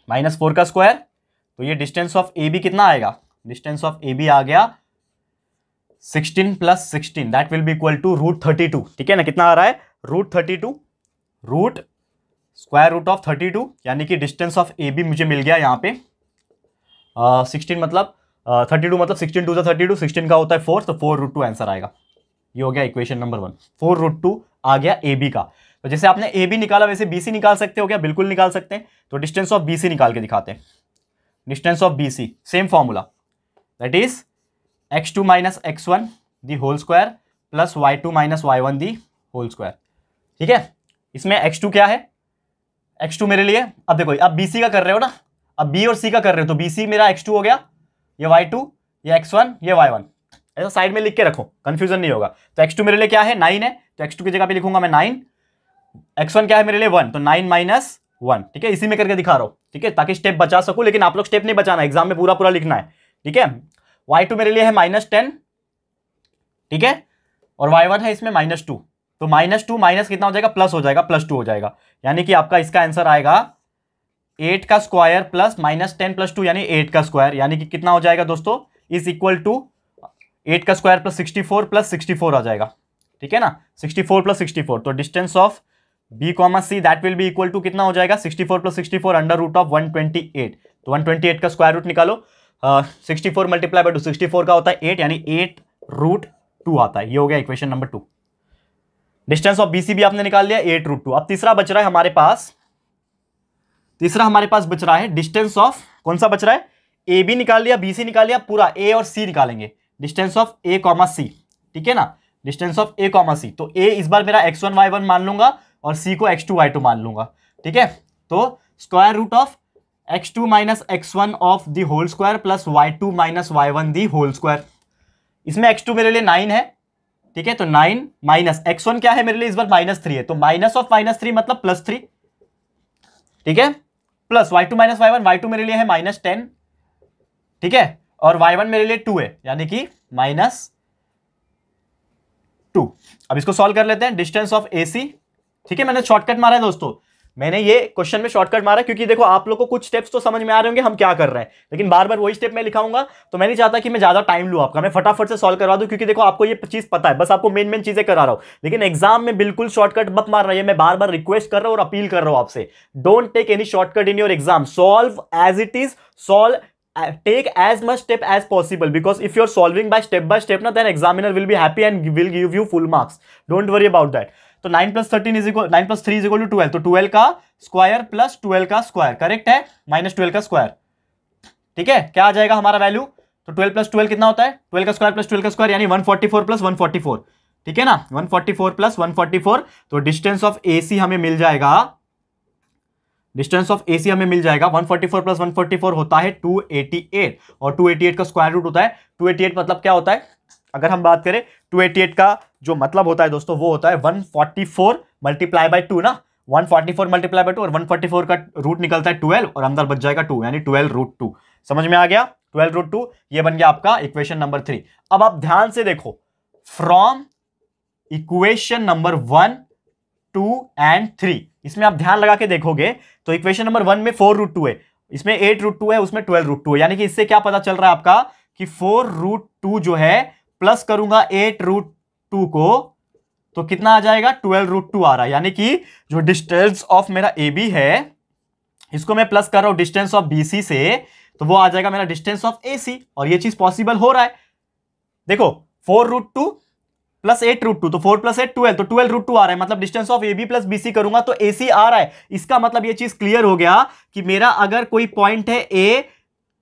-4 का स्क्वायर। तो ये डिस्टेंस ऑफ ए बी कितना आएगा, डिस्टेंस ऑफ ए बी आ गया 16 + 16, that will be equal to √32। ठीक है ना, कितना आ रहा है, √32, रूट स्क्वायर रूट ऑफ 32, यानी कि डिस्टेंस ऑफ ए बी मुझे मिल गया यहाँ पे 16 मतलब 32 मतलब 16 2 32, 16 का होता है 4, तो 4√2 आंसर आएगा। ये हो गया इक्वेशन नंबर 1, 4√2 आ गया ए बी का। तो जैसे आपने ए बी निकाला वैसे बी सी निकाल सकते हो क्या, बिल्कुल निकाल सकते हैं। तो डिस्टेंस ऑफ बी सी निकाल के दिखाते हैं। Distance of B C same formula, that is x2 minus x1 the whole square plus y2 minus y1 the whole square. ठीक है, इसमें x2 क्या है, x2 मेरे लिए, अब देखो अब bc का कर रहे हो ना, अब b और c का कर रहे हो, तो bc मेरा x2 हो गया, ये y2, ये x1, ये y1, ऐसा साइड में लिख के रखो, कंफ्यूजन नहीं होगा। तो x2 मेरे लिए क्या है, 9 है, तो x2 की जगह पे लिखूंगा मैं 9, x1 क्या है मेरे लिए 1, तो 9 माइनस 1, ठीक है, इसी में करके दिखा रहा हूं, ठीक है, ताकि स्टेप बचा सकूं, लेकिन आप लोग स्टेप नहीं बचाना, एग्जाम में पूरा पूरा लिखना है, ठीक है। y2 मेरे लिए है -10, ठीक है, और y1 है इसमें -2, तो -2 माइनस कितना हो जाएगा, प्लस हो जाएगा, +2 हो जाएगा, यानी कि आपका इसका आंसर आएगा 8 का स्क्वायर प्लस -10 + 2 यानी 8 का स्क्वायर, यानी कि कितना हो जाएगा दोस्तों, इज इक्वल टू 8 का स्क्वायर प्लस 64 + 64 आ जाएगा, ठीक है ना, 64 + 64, तो distance of b, c that will be equal to कितना हो जाएगा, 64 + 64 √ 128, तो 128 का स्क्वायर रूट निकालो, 64 × 2 64 का होता है 8, यानी 8√2 आता है, ये हो गया equation number 2। Distance of BC भी आपने निकाल लिया 8√2। अब तीसरा बच रहा है हमारे पास, बच रहा है डिस्टेंस ऑफ, कौन सा बच रहा है, AB निकाल लिया, BC निकाल लिया, पूरा A और C निकालेंगे, डिस्टेंस ऑफ A, C, ठीक है ना, डिस्टेंस ऑफ A, C, तो A इस बार मेरा x1 y1 मान लूंगा और C को x2 y2 मान लूंगा, ठीक है, तो square root of x2 - x1 of the whole square plus y2 - y1 the whole square, इसमें x2 मेरे लिए 9 है, ठीक है, तो 9 माइनस x1 क्या है मेरे लिए इस बार -3 है, तो माइनस ऑफ -3 मतलब +3, ठीक है, प्लस y2 - y1, y2 मेरे लिए है -10, ठीक है, और y1 मेरे लिए 2 है, यानी कि -2। अब इसको सॉल्व कर लेते हैं, डिस्टेंस ऑफ AC, ठीक है, मैंने शॉर्टकट मारा है दोस्तों, मैंने ये क्वेश्चन में शॉर्टकट मारा क्योंकि देखो आप लोग को कुछ स्टेप्स तो समझ में आ रहे होंगे हम क्या कर रहे हैं, लेकिन बार बार वही स्टेप मैं लिखाऊंगा, तो मैं नहीं चाहता कि मैं ज्यादा टाइम लूं आपका, मैं फटाफट से सॉल्व करवा दूं, क्योंकि देखो आपको ये चीज पता है, बस आपको मेन चीजें करा रहा हूं, लेकिन एग्जाम में बिल्कुल शॉर्टकट मत मार रही है, मैं बार बार रिक्वेस्ट कर रहा हूं और अपील कर रहा हूं आपसे, don't take any shortcut in your exam, solve as it is, solve, take as much step as possible, because if you're solving by step na, then examiner will be happy and will give you full marks, don't worry about that। तो 9 + 3 = 12, तो 12 का स्क्वायर प्लस 12 का स्क्वायर, करेक्ट है, -12 का स्क्वायर, ठीक है, क्या आ जाएगा हमारा वैल्यू, तो 12 + 12 कितना होता है, 12 का स्क्वायर प्लस 12 का स्क्वायर यानी 144 + 144, ठीक है ना, 144 + 144, तो डिस्टेंस ऑफ AC हमें मिल जाएगा, 144 + 144 होता है 288, और 288 का स्क्वायर रूट होता है, 288 मतलब क्या होता है, अगर हम बात करें 288 का जो मतलब होता है दोस्तों, वो होता है 144 × 2 ना, 144 × 2, और 144 का रूट निकलता है 12 और अंदर बच जाएगा 2, यानी 12√2, समझ में आ गया, 12√2, ये बन गया आपका इक्वेशन नंबर 3। अब आप ध्यान से देखो, फ्रॉम इक्वेशन नंबर 1, 2 एंड 3, इसमें आप ध्यान लगा के देखोगे तो इक्वेशन नंबर 1 में 4√2 है, इसमें 8√2 है, उसमें 12√2 है, यानी कि इससे क्या पता चल रहा है आपका कि 4√2 जो है प्लस करूंगा 8√2 को, तो कितना आ जाएगा, 12√2 आ रहा है, यानी कि जो डिस्टेंस ऑफ मेरा AB है, इसको मैं प्लस कर रहा हूं डिस्टेंस ऑफ BC से, तो वो आ जाएगा मेरा डिस्टेंस ऑफ AC, और ये चीज पॉसिबल हो रहा है, देखो 4√2 + 8√2, तो 4 + 8 12, तो 12√2 आ रहा है, मतलब डिस्टेंस ऑफ AB + BC करूंगा तो AC आ रहा है, इसका मतलब ये चीज क्लियर हो गया कि मेरा अगर कोई पॉइंट है A,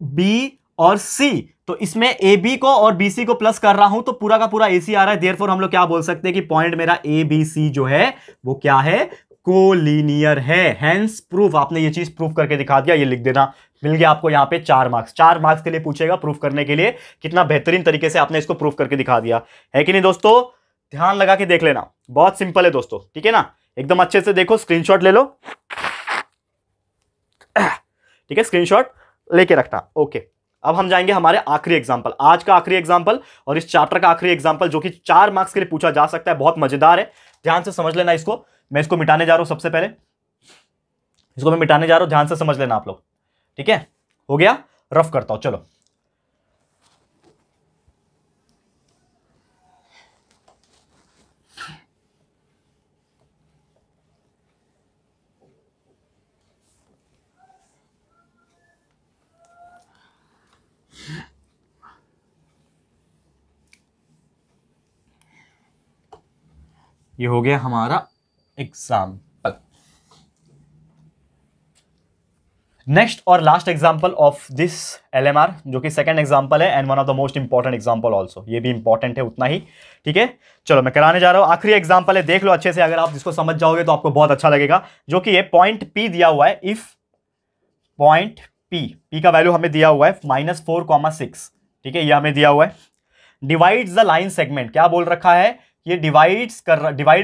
B और C, तो इसमें AB को और BC को प्लस कर रहा हूं तो पूरा का पूरा AC आ रहा है, देयरफॉर हम लोग क्या बोल सकते हैं कि पॉइंट मेरा ABC जो है वो क्या है, कोलिनियर है, हेंस प्रूफ, आपने ये चीज प्रूफ करके दिखा दिया, ये लिख देना, मिल गया आपको यहां पे 4 मार्क्स, 4 मार्क्स के लिए पूछेगा प्रूफ करने के लिए, कितना बेहतरीन तरीके से आपने इसको प्रूफ करके दिखा दिया है कि नहीं दोस्तों, ध्यान लगा के देख लेना, बहुत सिंपल है दोस्तों, ठीक है ना, एकदम अच्छे से देखो, स्क्रीनशॉट ले लो, ठीक है, स्क्रीनशॉट लेके रखना, ओके। अब हम जाएंगे हमारे आखिरी एग्जांपल, आज का आखिरी एग्जांपल और इस चैप्टर का आखिरी एग्जांपल, जो कि 4 मार्क्स के लिए पूछा जा सकता है, बहुत मजेदार है, ध्यान से समझ लेना इसको, मैं इसको मिटाने जा रहा हूं, सबसे पहले इसको मैं मिटाने जा रहा हूं, ध्यान से समझ लेना आप लोग, ठीक है, हो गया, रफ करता हूं, चलो, ये हो गया हमारा एग्जाम्पल। नेक्स्ट और last example of this LMR, जो कि सेकंड एग्जाम्पल है and one of the most important example also, ये भी इंपॉर्टेंट है उतना ही, ठीक है, चलो मैं कराने जा रहा हूं, आखिरी एग्जाम्पल है, देख लो अच्छे से, अगर आप इसको समझ जाओगे तो आपको बहुत अच्छा लगेगा, जो कि ये पॉइंट P दिया हुआ है, इफ पॉइंट P का वैल्यू हमें दिया हुआ है -4, 6, ठीक है, ये हमें दिया हुआ है, डिवाइड्स द लाइन सेगमेंट, क्या बोल रखा है ये डिवाइड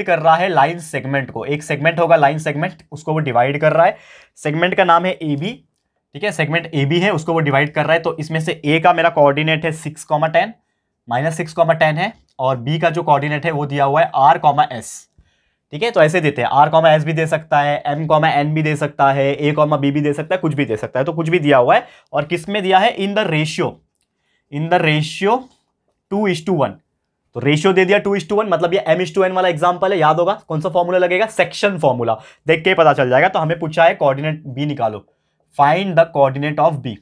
कर रहा है लाइन सेगमेंट को। एक सेगमेंट होगा लाइन सेगमेंट, उसको वो डिवाइड कर रहा है। सेगमेंट का नाम है ए बी, ठीक है, सेगमेंट ए बी है, उसको वो डिवाइड कर रहा है। तो इसमें से ए का मेरा कोऑर्डिनेट है 6,10 -6,10 है, और बी का जो कोऑर्डिनेट है वो दिया हुआ है r,s, ठीक है। तो ऐसे देते हैं, r,s भी दे सकता है, m,n भी दे सकता है, a,b भी दे सकता है, कुछ भी दे सकता है। तो कुछ भी दिया हुआ है, और किस में दिया है, इन द रेशियो 2:1। तो रेशियो दे दिया 2:1, मतलब ये m:n वाला एग्जांपल है। याद होगा कौन सा फॉर्मूला लगेगा, सेक्शन फॉर्मूला, देख के पता चल जाएगा। तो हमें पूछा है कोऑर्डिनेट बी निकालो, find the coordinate of B,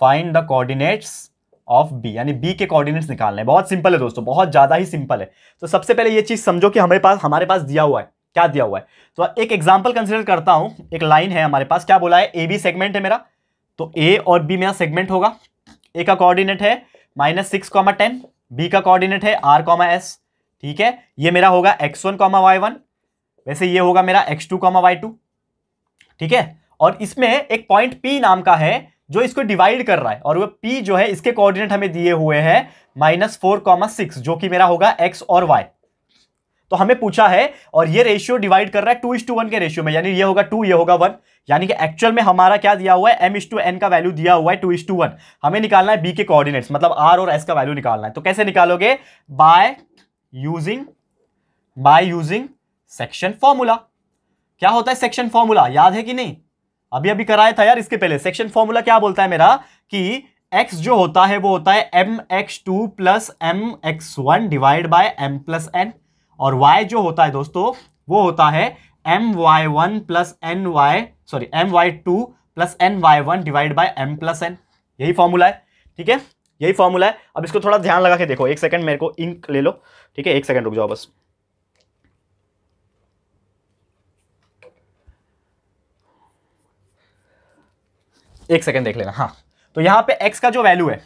find the coordinates of B, यानी बी के कोऑर्डिनेट्स निकालने हैं। बहुत सिंपल है दोस्तों, बहुत ज्यादा ही सिंपल है। तो सबसे पहले ये चीज समझो कि हमारे पास दिया हुआ है, क्या दिया हुआ है। तो एक एग्जांपल कंसीडर करता हूं, एक लाइन है हमारे पास, क्या बोला है, ए बी सेगमेंट है मेरा, तो ए और बी मेरा सेगमेंट होगा। ए का कोऑर्डिनेट है -6,10, बी का कोऑर्डिनेट है r,s, ठीक है। ये मेरा होगा x1, y1, वैसे ये होगा मेरा x2, y2, ठीक है। और इसमें एक पॉइंट P नाम का है जो इसको डिवाइड कर रहा है, और वो P जो है इसके कोऑर्डिनेट हमें दिए हुए हैं -4,6, जो कि मेरा होगा x और y। तो हमें पूछा है, और ये रेशियो डिवाइड कर रहा है 2:1 के रेशियो में, यानी ये होगा 2, ये होगा 1, यानी कि एक्चुअल में हमारा क्या दिया हुआ है, m:n का वैल्यू दिया हुआ है 2:1। हमें निकालना है b के कोऑर्डिनेट्स, मतलब r और s का वैल्यू निकालना है। तो कैसे निकालोगे, बाय यूजिंग सेक्शन फॉर्मूला। क्या होता है सेक्शन फॉर्मूला, याद है कि नहीं, अभी अभी कराया था यार इसके पहले। सेक्शन फॉर्मूला क्या बोलता है मेरा, कि x जो होता है वो होता है mx2 + mx1 divide by m + n, और y जो होता है दोस्तों वो होता है my1 + my2 + ny1 divide by m + n। यही फॉर्मूला है, ठीक है, यही फॉर्मूला है। अब इसको थोड़ा ध्यान लगा के देखो, एक सेकंड मेरे को इंक ले लो, ठीक है, एक सेकंड रुक जाओ बस। एक सेकंड देख लेना, हाँ। तो यहां पे x का जो वैल्यू है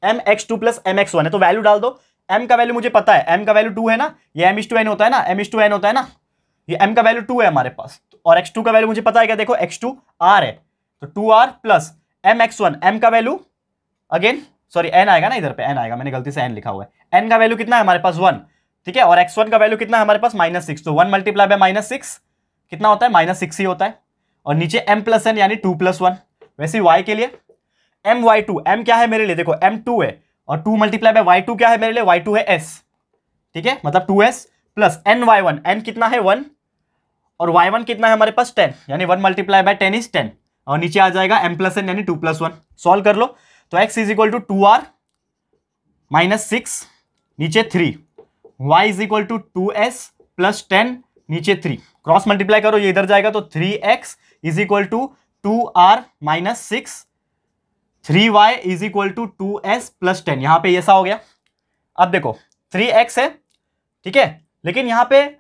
mx2 + mx1 है, तो वैल्यू डाल दो। m का वैल्यू मुझे पता है, m का वैल्यू 2 है ना, ये m:n होता है ना, m:n होता है ना, ये m का वैल्यू 2 है हमारे पास, और x2 का वैल्यू मुझे पता है, क्या देखो x2 r है, तो 2r + mx1, m का वैल्यू अगेन सॉरी n आएगा ना, इधर पे n आएगा, मैंने गलती से n लिखा हुआ है। n का वैल्यू कितना है हमारे पास 1, ठीक है, और x1 का वैल्यू कितना है हमारे पास -6, तो 1 × -6 कितना होता है, -6 ही होता है, और नीचे m + n यानी 2 + 1। वैसे y के लिए my2, m क्या है मेरे लिए, देखो m2 है, और 2 × y2 क्या है मेरे लिए, y2 है s, ठीक है, मतलब 2s + ny1, n कितना है 1, और y1 कितना है हमारे पास 10, यानी 1 × 10 = 10, और नीचे आ जाएगा m + n यानी 2 + 1। सॉल्व कर लो, तो x = 2r -6 नीचे 3, y = 2s + 10 नीचे 3, क्रॉस मल्टीप्लाई करो, ये इधर जाएगा, तो 3x = 2r -6, 3y = 2s + 10, यहां पे ऐसा हो गया। अब देखो 3x है, ठीक है, लेकिन यहां पे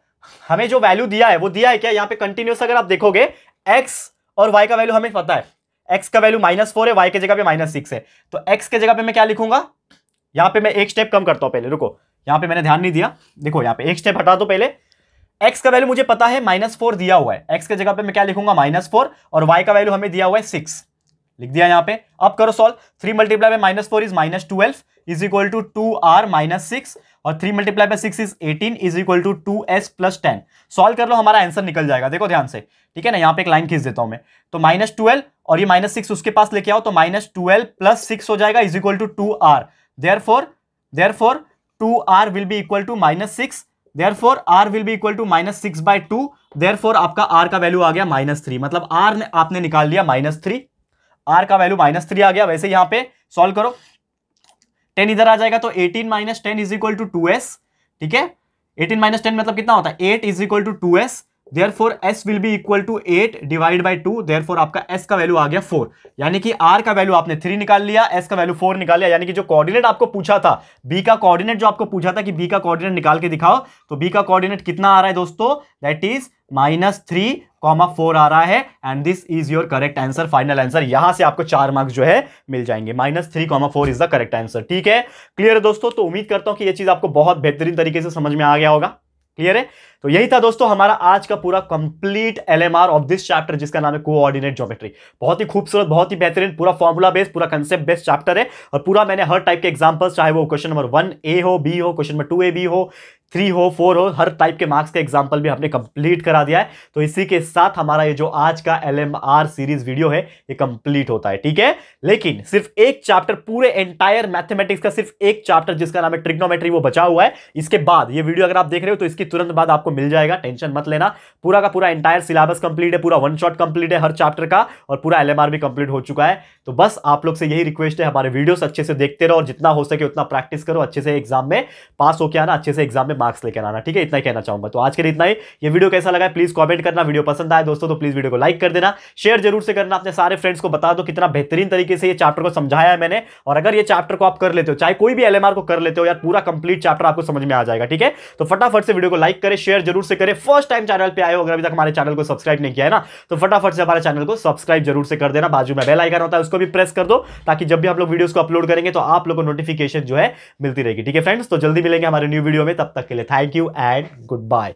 हमें जो वैल्यू दिया है वो दिया है क्या, यहां पे कंटिन्यूस अगर आप देखोगे x और y का वैल्यू हमें पता है, x का वैल्यू -4 है, y के जगह पे -6 है, तो x के जगह पे मैं क्या लिखूंगा, यहां पे मैं एक स्टेप कम करता हूं पहले, रुको, यहां पे मैंने ध्यान नहीं दिया, देखो यहां पे एक स्टेप हटा दो पहले। x का वैल्यू मुझे पता है -4 दिया हुआ है, x के जगह पे मैं क्या लिखूंगा -4, और y का वैल्यू हमें दिया हुआ है 6, लिख दिया यहां पे। अब करो सॉल्व, 3 × -4 इज -12 = 2r -6, और 3 × 6 इज 18 = 2s + 10। सॉल्व कर लो, हमारा आंसर निकल जाएगा, देखो ध्यान से, ठीक है ना। यहां पे एक लाइन खींच देता हूं मैं, तो -12 और ये -6 उसके पास लेके आओ, तो -12 + 6 हो जाएगा = 2r, therefore 2r will be equal to -6, therefore r will be equal to -6/2, therefore आपका r का वैल्यू आ गया -3, मतलब r आपने निकाल लिया -3, r का वैल्यू -3 आ गया। वैसे यहां पे सॉल्व करो, 10 इधर आ जाएगा, तो 18 - 10 = 2s, ठीक है, 18 - 10 मतलब कितना होता है, 8 = 2s, therefore s will be equal to 8 divide by 2, therefore आपका s का वैल्यू आ गया 4, यानी कि r का वैल्यू आपने 3 निकाल लिया, s का वैल्यू 4 निकाल लिया, यानी कि जो कोऑर्डिनेट आपको पूछा था, b का कोऑर्डिनेट जो आपको पूछा था कि b का कोऑर्डिनेट निकाल के दिखाओ, तो b का कोऑर्डिनेट कितना आ रहा है दोस्तों, दैट इज -3,4 आ रहा है, and this is your correct answer, final answer. यहां से आपको 4 मार्क्स जो है मिल जाएंगे, -3,4 इज द करेक्ट आंसर, ठीक है, क्लियर है दोस्तों। तो उम्मीद करता हूं कि यह चीज आपको बहुत बेहतरीन तरीके से समझ में आ गया होगा। क्लियर है? तो यही था दोस्तों हमारा आज का पूरा complete LMR of this chapter, जिसका नाम है कोऑर्डिनेट ज्योमेट्री। बहुत ही खूबसूरत, बहुत ही बेहतरीन, पूरा फॉर्मूला बेस्ड, पूरा कंसेप्ट बेस्ड चैप्टर है। और पूरा मैंने हर टाइप के एग्जांपल्स, चाहे वो क्वेश्चन नंबर 1A हो, बी हो, क्वेश्चन नंबर 2A बी हो, 3 हो, 4 हो, हर टाइप के मार्क्स का एग्जांपल भी हमने कंप्लीट करा दिया है। तो इसी के साथ हमारा ये जो आज का एलएमआर सीरीज वीडियो है ये कंप्लीट होता है, ठीक है? लेकिन सिर्फ एक चैप्टर, पूरे एंटायर मैथमेटिक्स का सिर्फ एक चैप्टर जिसका नाम है ट्रिग्नोमेट्री, वो बचा हुआ है। इसके बाद ये वीडियो अगर आप देख रहे हो तो इसकी तुरंत बाद आपको मिल जाएगा, टेंशन मत लेना। पूरा का पूरा एंटायर सिलेबस कंप्लीट है, पूरा वन शॉट कंप्लीट है हर चैप्टर का, और पूरा एलएमआर भी कंप्लीट हो चुका है। तो बस आप लोग से यही रिक्वेस्ट है, हमारे वीडियोस अच्छे से देखते रहो और जितना हो सके उतना प्रैक्टिस करो, अच्छे से एग्जाम में पास होकर आना, अच्छे से एग्जाम में मार्क्स लेकर आना, ठीक है? इतना ही कहना चाहूंगा। तो आज के लिए इतना ही। ये वीडियो कैसा लगा प्लीज कमेंट करना, वीडियो पसंद आए दोस्तों तो प्लीज वीडियो को लाइक कर देना, शेयर जरूर से करना, अपने सारे फ्रेंड्स को बता दो कितना बेहतरीन तरीके से ये चैप्टर को समझाया है मैंने। और अगर ये चैप्टर को आप कर लेते हो, चाहे कोई भी एलएमआर को कर लेते हो यार, पूरा कंप्लीट चैप्टर आपको समझ में आ जाएगा, ठीक है? तो फटाफट से वीडियो को लाइक करें, शेयर जरूर से करें। फर्स्ट टाइम चैनल पे आए हो, अगर अभी तक हमारे चैनल को सब्सक्राइब नहीं किया है ना, तो फटाफट से हमारे चैनल को सब्सक्राइब जरूर से कर देना। बाजू में बेल आइकन होता है उसको भी प्रेस कर दो, ताकि जब भी हम लोग वीडियोस को अपलोड करेंगे तो आप लोगों को नोटिफिकेशन जो है मिलती रहेगी, ठीक है फ्रेंड्स? तो जल्दी मिलेंगे हमारे न्यू वीडियो में, तब तक के लिए thank you and good bye.